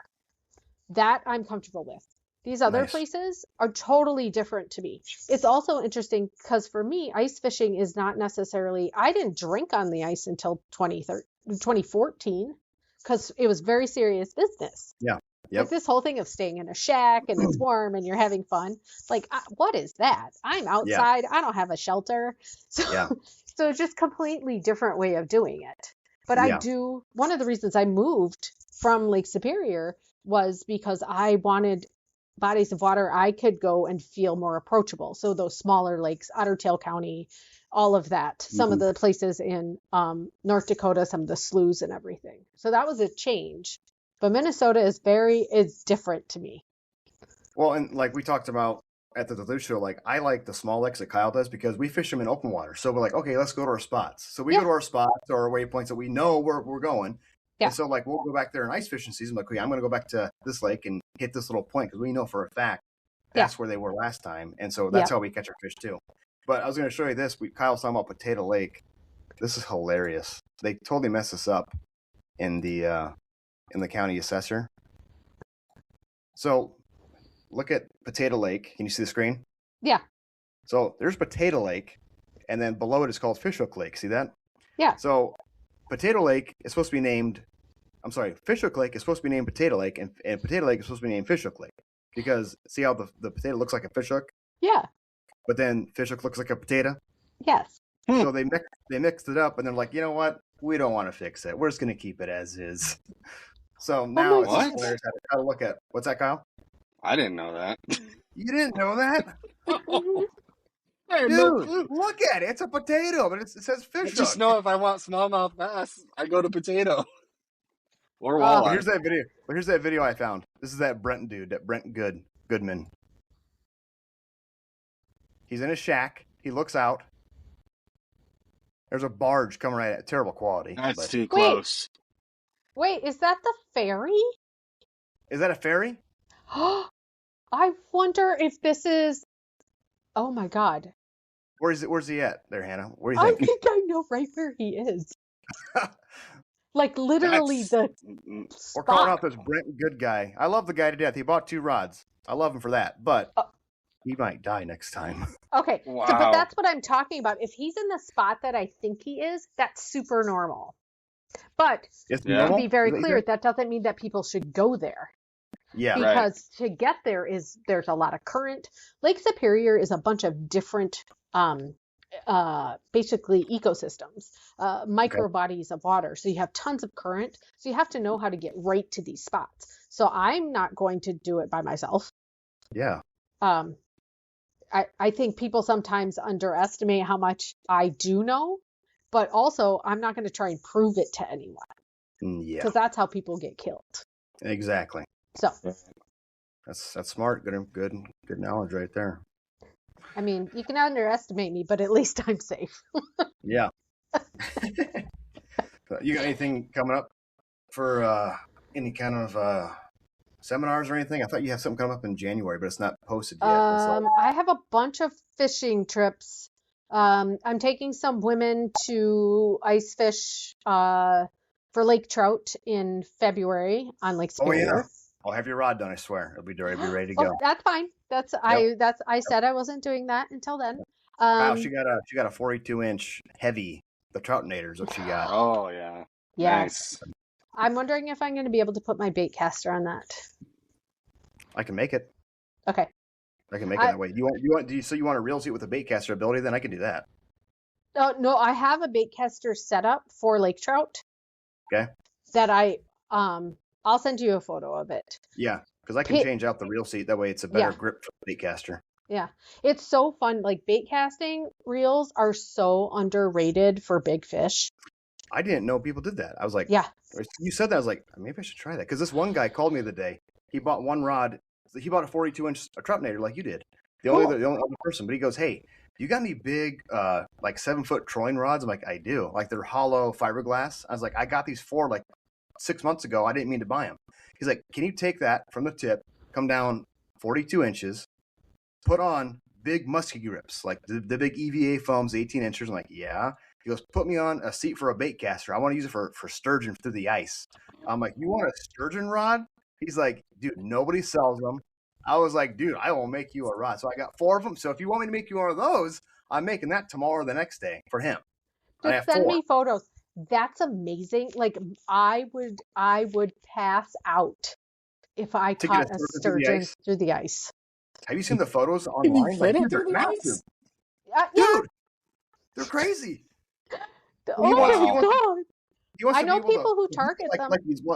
That I'm comfortable with. These other places are totally different to me. It's also interesting because for me, ice fishing is not necessarily, I didn't drink on the ice until 2014 because it was very serious business. Yeah. Yep. Like this whole thing of staying in a shack and it's warm and you're having fun. Like, what is that? I'm outside. I don't have a shelter. So it's just completely different way of doing it. But one of the reasons I moved from Lake Superior was because I wanted bodies of water I could go and feel more approachable. So those smaller lakes, Otter Tail County, all of that, some of the places in North Dakota, some of the sloughs and everything. So that was a change. But Minnesota is different to me. Well, and like we talked about at the Duluth show, like I like the small lakes that Kyle does because we fish them in open water. So we're like, okay, let's go to our spots. So we go to our spots or our waypoints that we know where we're going. Yeah. And so like we'll go back there in ice fishing season. Like, okay, I'm going to go back to this lake and hit this little point because we know for a fact that's where they were last time. And so that's how we catch our fish too. But I was going to show you this. Kyle's talking about Potato Lake. This is hilarious. They totally messed us up in the county assessor. So look at Potato Lake. Can you see the screen? Yeah. So there's Potato Lake, and then below it is called Fishhook Lake. See that? Yeah. So Potato Lake is supposed to be named, Fishhook Lake is supposed to be named Potato Lake, and Potato Lake is supposed to be named Fishhook Lake. Because see how the potato looks like a fishhook? Yeah. But then fishhook looks like a potato? Yes. So they mixed it up, and they're like, you know what? We don't want to fix it. We're just going to keep it as is. So now it's just hilarious how to look at. What's that, Kyle? I didn't know that. You didn't know that? Dude, look at it. It's a potato, but it says fish. I just know if I want smallmouth bass, I go to potato. Or walleye. Here's that video I found. This is that Brent dude, that Brent Goodman. He's in a shack. He looks out. There's a barge coming right at terrible quality. That's too close. Wait, is that the ferry? Is that a ferry? I wonder if this is. Oh my God. Where's he at there, Hannah? Where do you think? I think I know right where he is. Like literally the We're calling out this Brent Good guy. I love the guy to death. He bought 2 rods. I love him for that, but he might die next time. Okay, wow. But that's what I'm talking about. If he's in the spot that I think he is, that's super normal. But to be very clear, that doesn't mean that people should go there. Yeah, because to get there's a lot of current. Lake Superior is a bunch of different basically ecosystems, microbodies of water. So you have tons of current. So you have to know how to get right to these spots. So I'm not going to do it by myself. Yeah. I think people sometimes underestimate how much I do know, but also I'm not going to try and prove it to anyone. Yeah. Because that's how people get killed. Exactly. So that's smart. Good knowledge right there. I mean, you can underestimate me, but at least I'm safe. Yeah. You got anything coming up for any kind of seminars or anything? I thought you had something coming up in January, but it's not posted yet. I have a bunch of fishing trips. I'm taking some women to ice fish for lake trout in February on Lake Superior. Oh yeah, I'll have your rod done. I swear, it'll be ready to go. Oh, that's fine. I said I wasn't doing that until then. Kyle, she got a 42-inch heavy. The Troutinator is what she got. Oh yeah. Yes. Nice. I'm wondering if I'm going to be able to put my bait caster on that. I can make it. Okay. I can make it that way. You want a reel seat with a bait caster ability? Then I can do that. No, I have a bait caster set up for lake trout. Okay. That I'll send you a photo of it. Yeah, because I can change out the reel seat. That way it's a better grip for the bait caster. Yeah. It's so fun. Like bait casting reels are so underrated for big fish. I didn't know people did that. I was like, yeah. You said that. I was like, maybe I should try that. Because this one guy called me the day. He bought one rod. He bought a 42-inch Troutinator like you did. The only other person. But he goes, hey, you got any big, like 7-foot trolling rods? I'm like, I do. Like they're hollow fiberglass. I was like, I got these 4 like 6 months ago. I didn't mean to buy them. He's like, can you take that from the tip, come down 42 inches, put on big musky grips, like the big EVA foams, 18 inches? I'm like, yeah. He goes, put me on a seat for a bait caster. I want to use it for sturgeon through the ice. I'm like, you want a sturgeon rod? He's like, dude, nobody sells them. I was like, dude, I will make you a rod. So I got 4 of them. So if you want me to make you one of those, I'm making that tomorrow or the next day for him. Just send me photos. That's amazing. Like I would pass out if I caught a sturgeon through the ice. Have you seen the photos online? Like, dude, they're massive. Dude, they're crazy. Oh God! I know people who target them.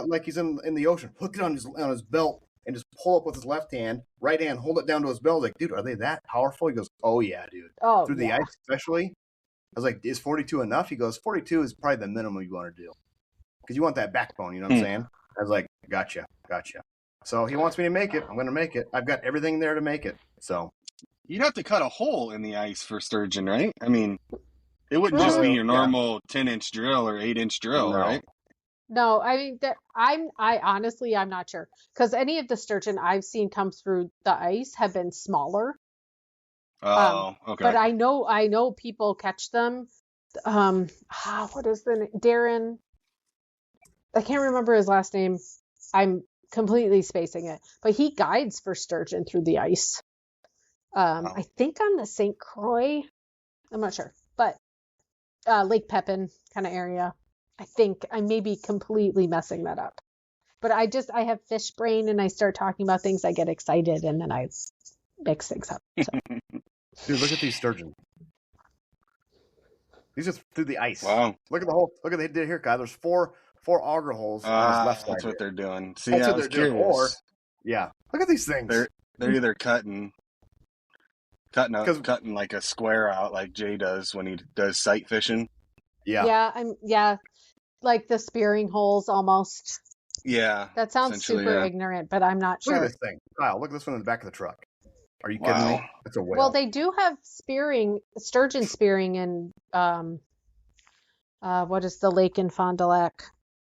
Like he's in the ocean. Hook it on his belt and just pull up with his left hand, right hand, hold it down to his belt. Like, dude, are they that powerful? He goes, oh yeah, dude. Oh, through the ice, especially. I was like, is 42 enough? He goes, 42 is probably the minimum you want to do because you want that backbone. You know what I'm saying? I was like, gotcha. So he wants me to make it. I'm going to make it. I've got everything there to make it. So you'd have to cut a hole in the ice for sturgeon, right? I mean, it wouldn't just be your normal 10-inch drill or 8-inch drill, right? No, I mean, I'm not sure because any of the sturgeon I've seen come through the ice have been smaller. Oh, okay. But I know people catch them. What is the name? Darren? I can't remember his last name. I'm completely spacing it, but he guides for sturgeon through the ice. I think on the St. Croix. I'm not sure, but Lake Pepin kind of area. I think I may be completely messing that up, but I have fish brain and I start talking about things. I get excited and then I mix things up. So. Dude, look at these sturgeon. These are through the ice. Wow. Look at what they did here, Kyle. There's four auger holes on his left side. That's what they're doing. See, that's I was curious. Look at these things. They're either cutting like a square out like Jay does when he does sight fishing. Yeah, like the spearing holes almost. Yeah. That sounds super ignorant, but I'm not sure. Look at this thing. Kyle, look at this one in the back of the truck. Are you kidding me? It's a whale. Well, they do have sturgeon spearing in what is the lake in Fond du Lac,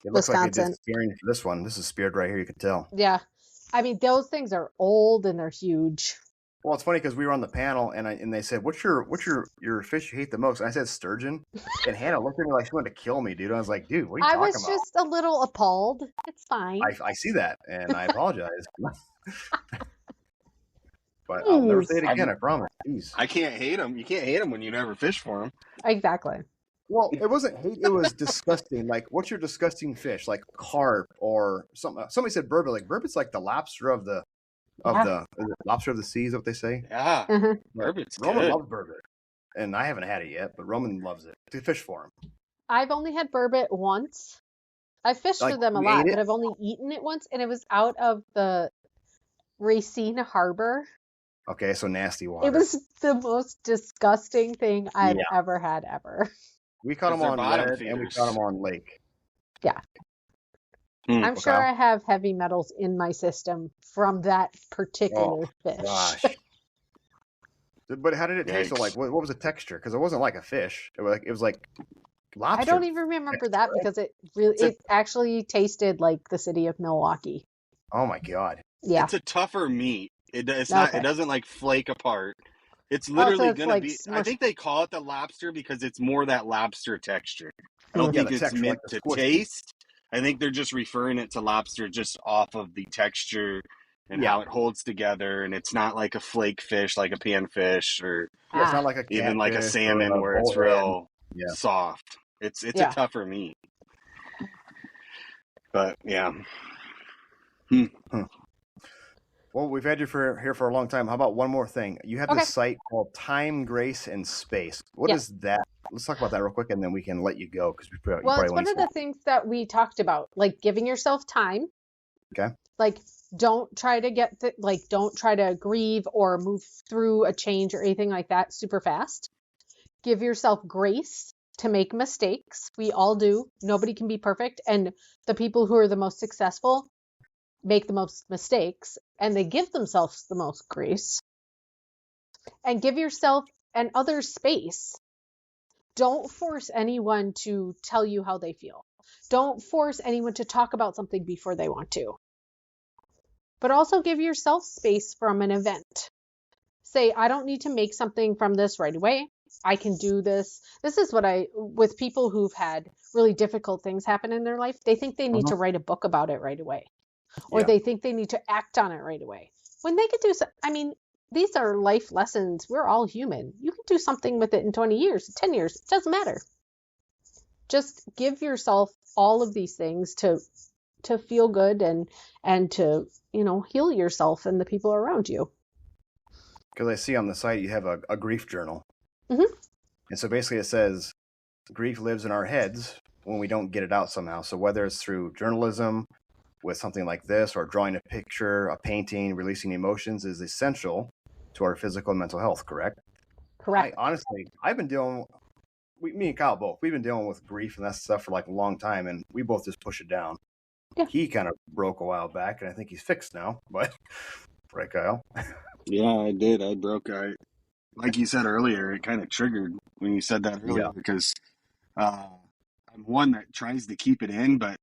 it looks Wisconsin. Like they did spearing for this one. This is speared right here. You can tell. Yeah, I mean those things are old and they're huge. Well, it's funny because we were on the panel and they said, "What's your fish you hate the most?" And I said sturgeon, and Hannah looked at me like she wanted to kill me, dude. I was like, "Dude, what are you talking about?" I was just a little appalled. It's fine. I see that, and I apologize. But I'll never say it again. I promise. Jeez. I can't hate them. You can't hate them when you never fish for them. Exactly. Well, it wasn't hate. It was disgusting. Like, what's your disgusting fish? Like carp or something. Somebody said burbot. Like burbot's like the lobster of the lobster of the sea. Is what they say. Yeah. Burbot's Roman good. loves burbot. and I haven't had it yet, but Roman loves it. To fish for him. I've only had burbot once. I fished Like, for them a you lot, ate but it? I've only eaten it once, and it was out of the Racine Harbor. Okay, so nasty water. It was the most disgusting thing I've Yeah. ever had ever. We caught them They're on bottom red, and we feeders. caught them on lake. Yeah. Hmm. I'm sure I have heavy metals in my system from that particular fish. Gosh. But how did it taste? So, Yikes. like, what was the texture? Because it wasn't like a fish. It was like lobster. I don't even remember that because it actually tasted like the city of Milwaukee. Oh my god. Yeah. It's a tougher meat. It's Okay. not. It doesn't like flake apart. It's literally it's gonna like be. I smush- think they call it the lobster because it's more that lobster texture. I don't Yeah, think the it's texture, meant like the to squishy. taste. I think they're just referring it to lobster just off of the texture and Yeah. how it holds together. And it's not like a flake fish, like a panfish, or Yeah, it's not like a even like a catfish or salmon where it's bullhead. real Yeah. soft. It's Yeah. a tougher meat. But yeah. Well, we've had you here for a long time. How about one more thing? You have Okay. this site called Time, Grace, and Space. What is that? Let's talk about that real quick, and then we can let you go because Well, it's one of the things that we talked about, like giving yourself time. Okay. Like, don't try to don't try to grieve or move through a change or anything like that super fast. Give yourself grace to make mistakes. We all do. Nobody can be perfect. And the people who are the most successful make the most mistakes, and they give themselves the most grace. And give yourself and others space. Don't force anyone to tell you how they feel. Don't force anyone to talk about something before they want to. But also give yourself space from an event. Say, I don't need to make something from this right away. I can do this. This is what with people who've had really difficult things happen in their life, they think they need to write a book about it right away. Or they think they need to act on it right away. When they could do so, I mean, these are life lessons. We're all human. You can do something with it in 20 years, 10 years. It doesn't matter. Just give yourself all of these things to feel good and to, heal yourself and the people around you. Because I see on the site you have a grief journal. Mm-hmm. And so basically it says grief lives in our heads when we don't get it out somehow. So whether it's through journalism, with something like this, or drawing a picture, a painting, releasing emotions is essential to our physical and mental health, correct? Correct. I've been dealing, me and Kyle both, we've been dealing with grief and that stuff for like a long time, and we both just push it down. Yeah. He kind of broke a while back, and I think he's fixed now, but right, Kyle? Yeah, I did. I broke. Like you said earlier, it kind of triggered when you said that earlier because I'm one that tries to keep it in, but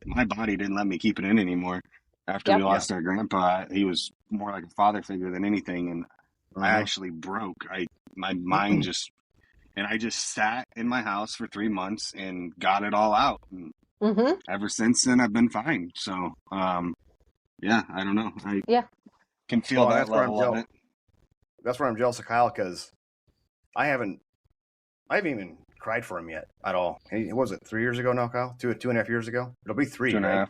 my body didn't let me keep it in anymore. After we lost our grandpa, he was more like a father figure than anything, and I actually broke. My mind I just sat in my house for 3 months and got it all out. And ever since then, I've been fine. So, I don't know. I can feel that level of it. That's where I'm jealous of Kyle, because I haven't even cried for him yet at all. What was it, 3 years ago now, Kyle? 2.5 years ago? It'll be 3, 2.5. right?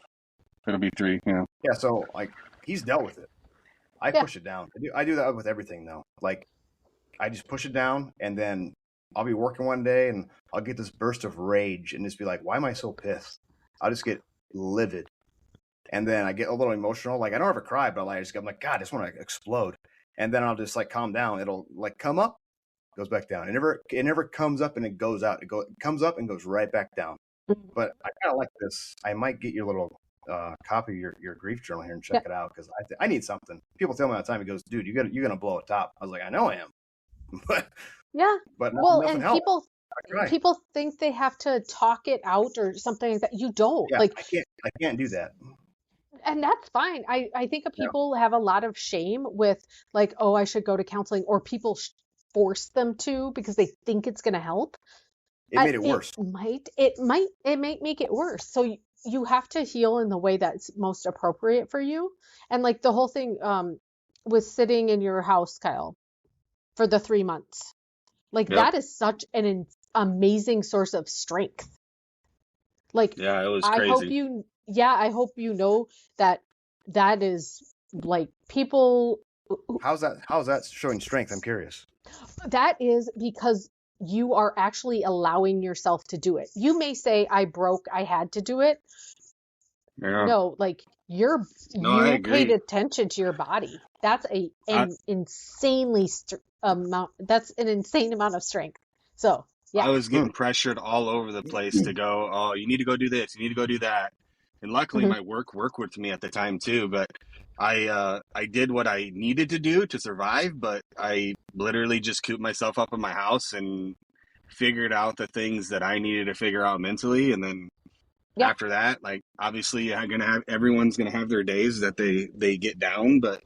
It'll be 3, yeah. Yeah, so, like, he's dealt with it. I push it down. I do that with everything, though. Like, I just push it down, and then I'll be working one day, and I'll get this burst of rage, and just be like, why am I so pissed? I'll just get livid. And then I get a little emotional. Like, I don't ever cry, but I'm like, God, I just want to explode. And then I'll just, like, calm down. It'll, like, come up, goes back down. It never comes up and it goes out. It comes up and goes right back down. But I kind of like this. I might get your little copy of your grief journal here and check it out, because I need something. People tell me all the time, it goes, dude, you're gonna blow a top. I was like, I know I am. But nothing helps. People think they have to talk it out or something like that. You don't. Yeah, like I can't do that. And that's fine. I think people have a lot of shame with, like, oh, I should go to counseling, or people force them to because they think it's going to help. It made it worse. It might make it worse. So you have to heal in the way that's most appropriate for you. And like the whole thing with sitting in your house, Kyle, for the 3 months, like that is such an amazing source of strength. Like, yeah, it was crazy. I hope you know that is, like, people How's that showing strength? I'm curious. That is because you are actually allowing yourself to do it. You may say, I broke, I had to do it. Yeah. No, like No, I you paid agree. attention to your body. That's I, an insanely amount. That's an insane amount of strength. So yeah. I was Hmm. getting pressured all over the place to go, oh, you need to go do this, you need to go do that. And luckily Mhm. my work worked with me at the time too, but I did what I needed to do to survive, but I literally just cooped myself up in my house and figured out the things that I needed to figure out mentally, and then Yeah. after that, like obviously you're gonna have everyone's gonna have their days that they get down, but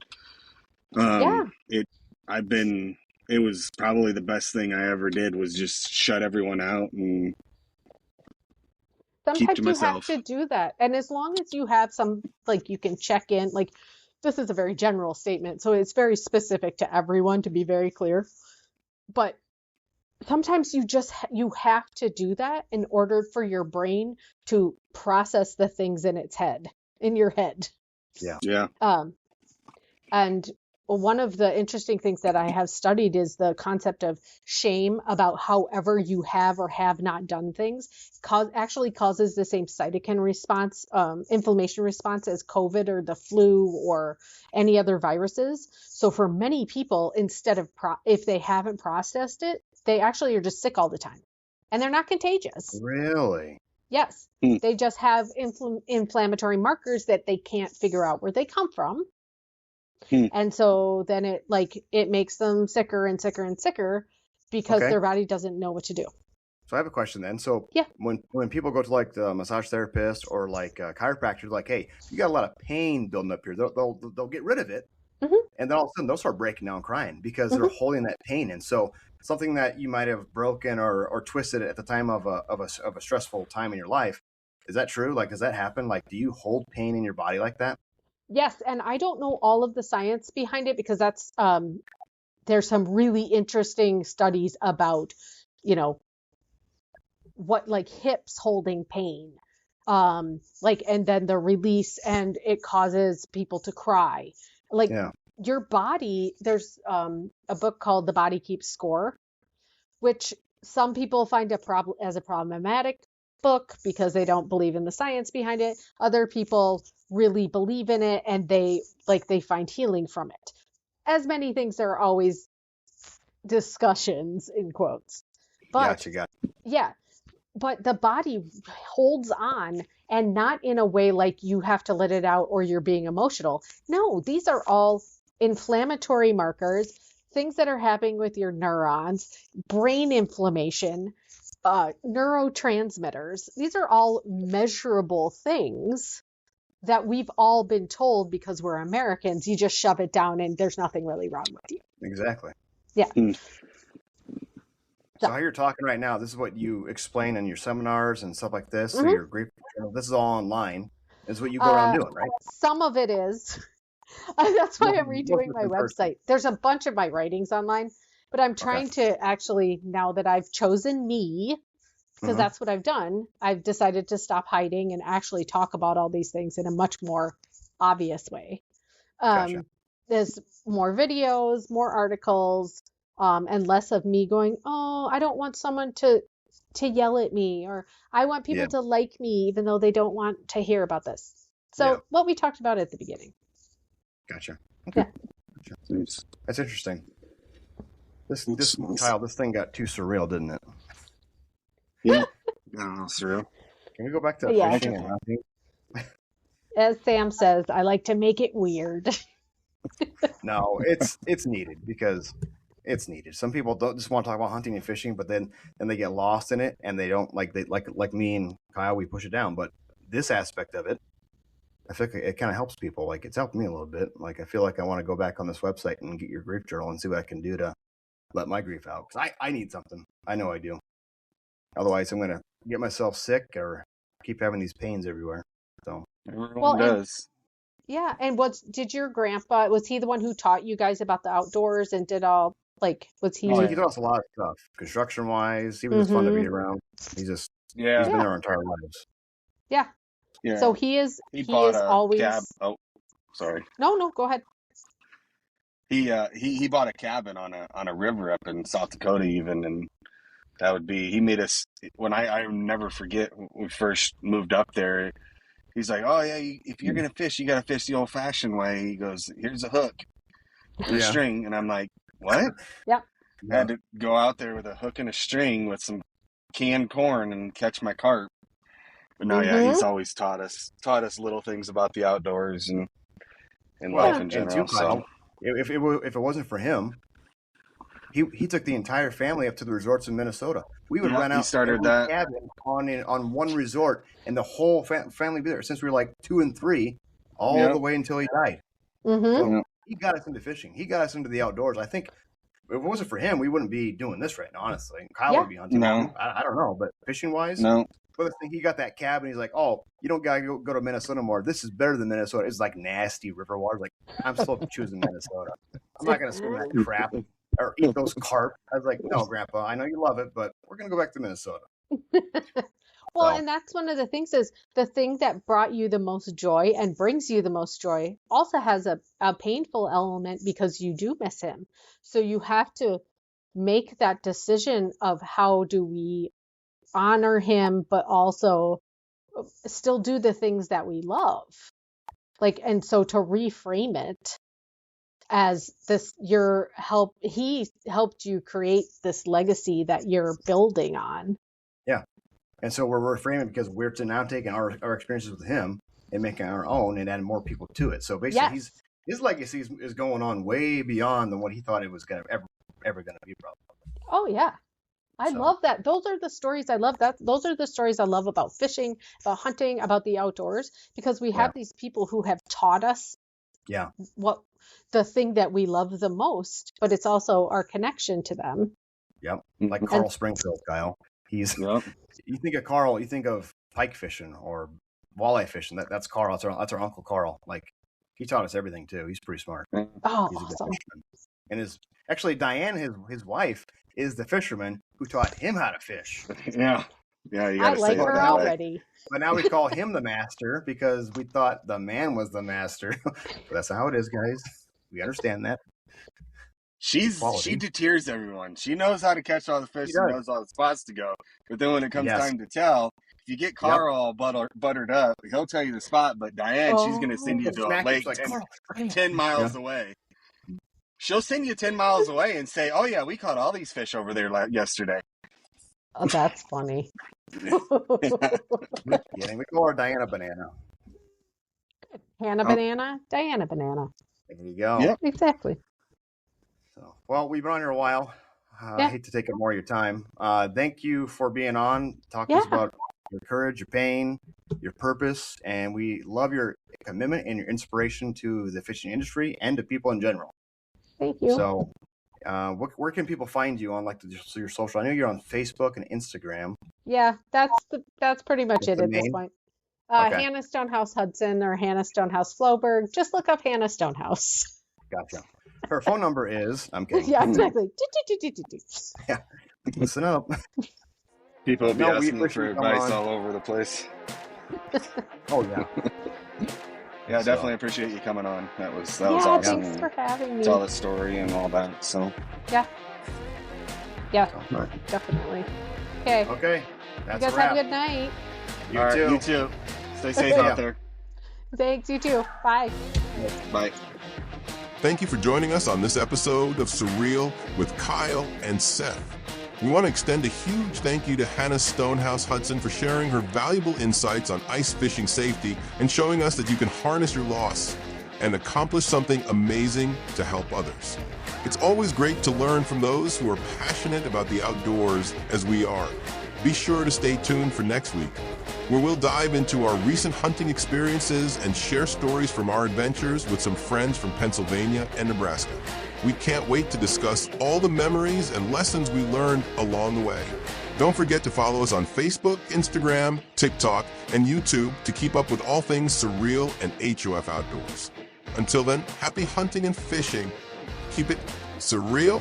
Yeah. it I've been it was probably the best thing I ever did was just shut everyone out and keep to Sometimes you have myself. to do that. And as long as you have some, like you can check in, like this is a very general statement, so it's very specific to everyone to be very clear. But sometimes you have to do that in order for your brain to process the things in your head. Yeah. Yeah. Um, and one of the interesting things that I have studied is the concept of shame about however you have or have not done things actually causes the same cytokine response, inflammation response as COVID or the flu or any other viruses. So for many people, instead of if they haven't processed it, they actually are just sick all the time, and they're not contagious. Really? Yes, Hmm. they just have inflammatory markers that they can't figure out where they come from. Hmm. And so then it makes them sicker and sicker and sicker because Okay. their body doesn't know what to do. So I have a question then. So Yeah. when people go to like the massage therapist or like a chiropractor, like, hey, you got a lot of pain building up here. They'll get rid of it, Mhm. and then all of a sudden they'll start breaking down crying because they're Mhm. holding that pain. And so something that you might have broken or twisted at the time of a stressful time in your life, is that true? Like, does that happen? Like, do you hold pain in your body like that? Yes, and I don't know all of the science behind it because there's some really interesting studies about, what like hips holding pain. And then the release and it causes people to cry. Like Yeah. your body, there's a book called The Body Keeps Score, which some people find as a problematic book because they don't believe in the science behind it. Other people really believe in it and they find healing from it. As many things, there are always discussions in quotes. But Gotcha. yeah, but the body holds on, and not in a way like you have to let it out or you're being emotional. No, these are all inflammatory markers, things that are happening with your neurons, brain inflammation, neurotransmitters. These are all measurable things that we've all been told because we're Americans. You just shove it down and there's nothing really wrong with you. Exactly. Yeah. Hmm. So So, how you're talking right now, this is what you explain in your seminars and stuff like this. So mhm. your grief journal, this is all online. This is what you go around doing, right? Some of it is. That's why I'm Most of redoing it's my in person. website. There's a bunch of my writings online, but I'm Okay. trying to actually, now that I've chosen me, because Mhm. that's what I've done, I've decided to stop hiding and actually talk about all these things in a much more obvious way. Gotcha. There's more videos, more articles, and less of me going, oh, I don't want someone to yell at me, or I want people Yeah. to like me even though they don't want to hear about this. Yeah. So what we talked about at the beginning. Gotcha. Yeah. Nice. That's interesting. This That's nice. Kyle, this thing got too surreal, didn't it? Yeah. I don't know, surreal. Can we go back to Yeah. fishing and hunting? As Sam says, I like to make it weird. No, it's needed because it's needed. Some people don't just want to talk about hunting and fishing, but then they get lost in it and they don't like me and Kyle, we push it down. But this aspect of it, I think it kind of helps people. Like it's helped me a little bit. Like I feel like I want to go back on this website and get your grief journal and see what I can do to let my grief out. Because I need something. I know I do. Otherwise, I'm going to get myself sick or keep having these pains everywhere. So Everyone And does. yeah, and did your grandpa, was he the one who taught you guys about the outdoors and did all, was he? Oh, he yeah. taught us a lot of stuff, construction wise. He was just fun to Mm-hmm. be around. He's been Yeah. there our entire lives. Yeah. Yeah. So he He bought is a always, cab. Oh, sorry. no, go ahead. He bought a cabin on a river up in South Dakota even, and that would be, he made us, when I never forget when we first moved up there, he's like, oh yeah, if you're gonna fish, you gotta fish the old fashioned way. He goes, here's a hook and a string, and I'm like, what? Yep. I had to go out there with a hook and a string with some canned corn and catch my carp. But no, yeah, he's always taught us little things about the outdoors and life in general. And so if it wasn't for him, he took the entire family up to the resorts in Minnesota. We would rent out started that cabin on one resort, and the whole family would be there since we were like 2 and 3, all the way until he died. So he got us into fishing. He got us into the outdoors. I think if it wasn't for him, we wouldn't be doing this right now, honestly. Kyle would be hunting. No. I don't know, but fishing-wise, no. But he got that cabin. He's like, oh, you don't got to go to Minnesota more. This is better than Minnesota. It's like nasty river water. Like, I'm still choosing Minnesota. I'm not going to swim that crap or eat those carp. I was like, no, Grandpa, I know you love it, but we're going to go back to Minnesota. Well, and that's one of the things is the thing that brought you the most joy and brings you the most joy also has a painful element because you do miss him. So you have to make that decision of how do we honor him, but also still do the things that we love. Like, and so to reframe it as this, he helped you create this legacy that you're building on. Yeah. And so we're reframing because we're now taking our experiences with him and making our own and adding more people to it. So basically his legacy is going on way beyond than what he thought it was going to ever going to be, probably. Oh yeah. I love that. Those are the stories I love. Those are the stories I love about fishing, about hunting, about the outdoors, because we have these people who have taught us what the thing that we love the most, but it's also our connection to them. Yep. Like Carl Springfield, Kyle. He's you think of Carl, you think of pike fishing or walleye fishing. That's Carl. That's our Uncle Carl. Like, he taught us everything too. He's pretty smart. Oh, he's a good awesome. fisherman. And Diane, his wife, is the fisherman who taught him how to fish. Yeah. Yeah, you I gotta like say her it that way. already. But now we call him the master because we thought the man was the master. But that's not how it is, guys. We understand that. She deters everyone. She knows how to catch all the fish. She knows all the spots to go. But then when it comes time to tell, if you get Carl all buttered up, he'll tell you the spot. But Diane, she's going to send you to a lake like, 10 miles away. She'll send you 10 miles away and say, oh, yeah, we caught all these fish over there yesterday. Oh, that's funny. Yeah, we call her Diana Banana. Hannah Banana, Diana Banana. There you go. Yep. Exactly. So, well, we've been on here a while. I hate to take up more of your time. Thank you for being on, talking to us about your courage, your pain, your purpose, and we love your commitment and your inspiration to the fishing industry and to people in general. Thank you. So, where can people find you on your social? I know you're on Facebook and Instagram. Yeah, that's pretty much it at this point. Okay. Hannah Stonehouse Hudson or Hannah Stonehouse Floberg. Just look up Hannah Stonehouse. Gotcha. Her phone number is. I'm kidding. Yeah, exactly. Yeah. Listen up. People will be asking me for advice all over the place. Oh yeah. Yeah, definitely appreciate you coming on. That was awesome. Thanks for having me. Tell the story and all that. So yeah, definitely. Okay. Okay. That's you guys have a good night. You too. Stay safe out there. Thanks. You too. Bye. Bye. Thank you for joining us on this episode of Surreal with Kyle and Seth. We want to extend a huge thank you to Hannah Stonehouse Hudson for sharing her valuable insights on ice fishing safety and showing us that you can harness your loss and accomplish something amazing to help others. It's always great to learn from those who are passionate about the outdoors as we are. Be sure to stay tuned for next week, where we'll dive into our recent hunting experiences and share stories from our adventures with some friends from Pennsylvania and Nebraska. We can't wait to discuss all the memories and lessons we learned along the way. Don't forget to follow us on Facebook, Instagram, TikTok, and YouTube to keep up with all things surreal and HOF outdoors. Until then, happy hunting and fishing. Keep it surreal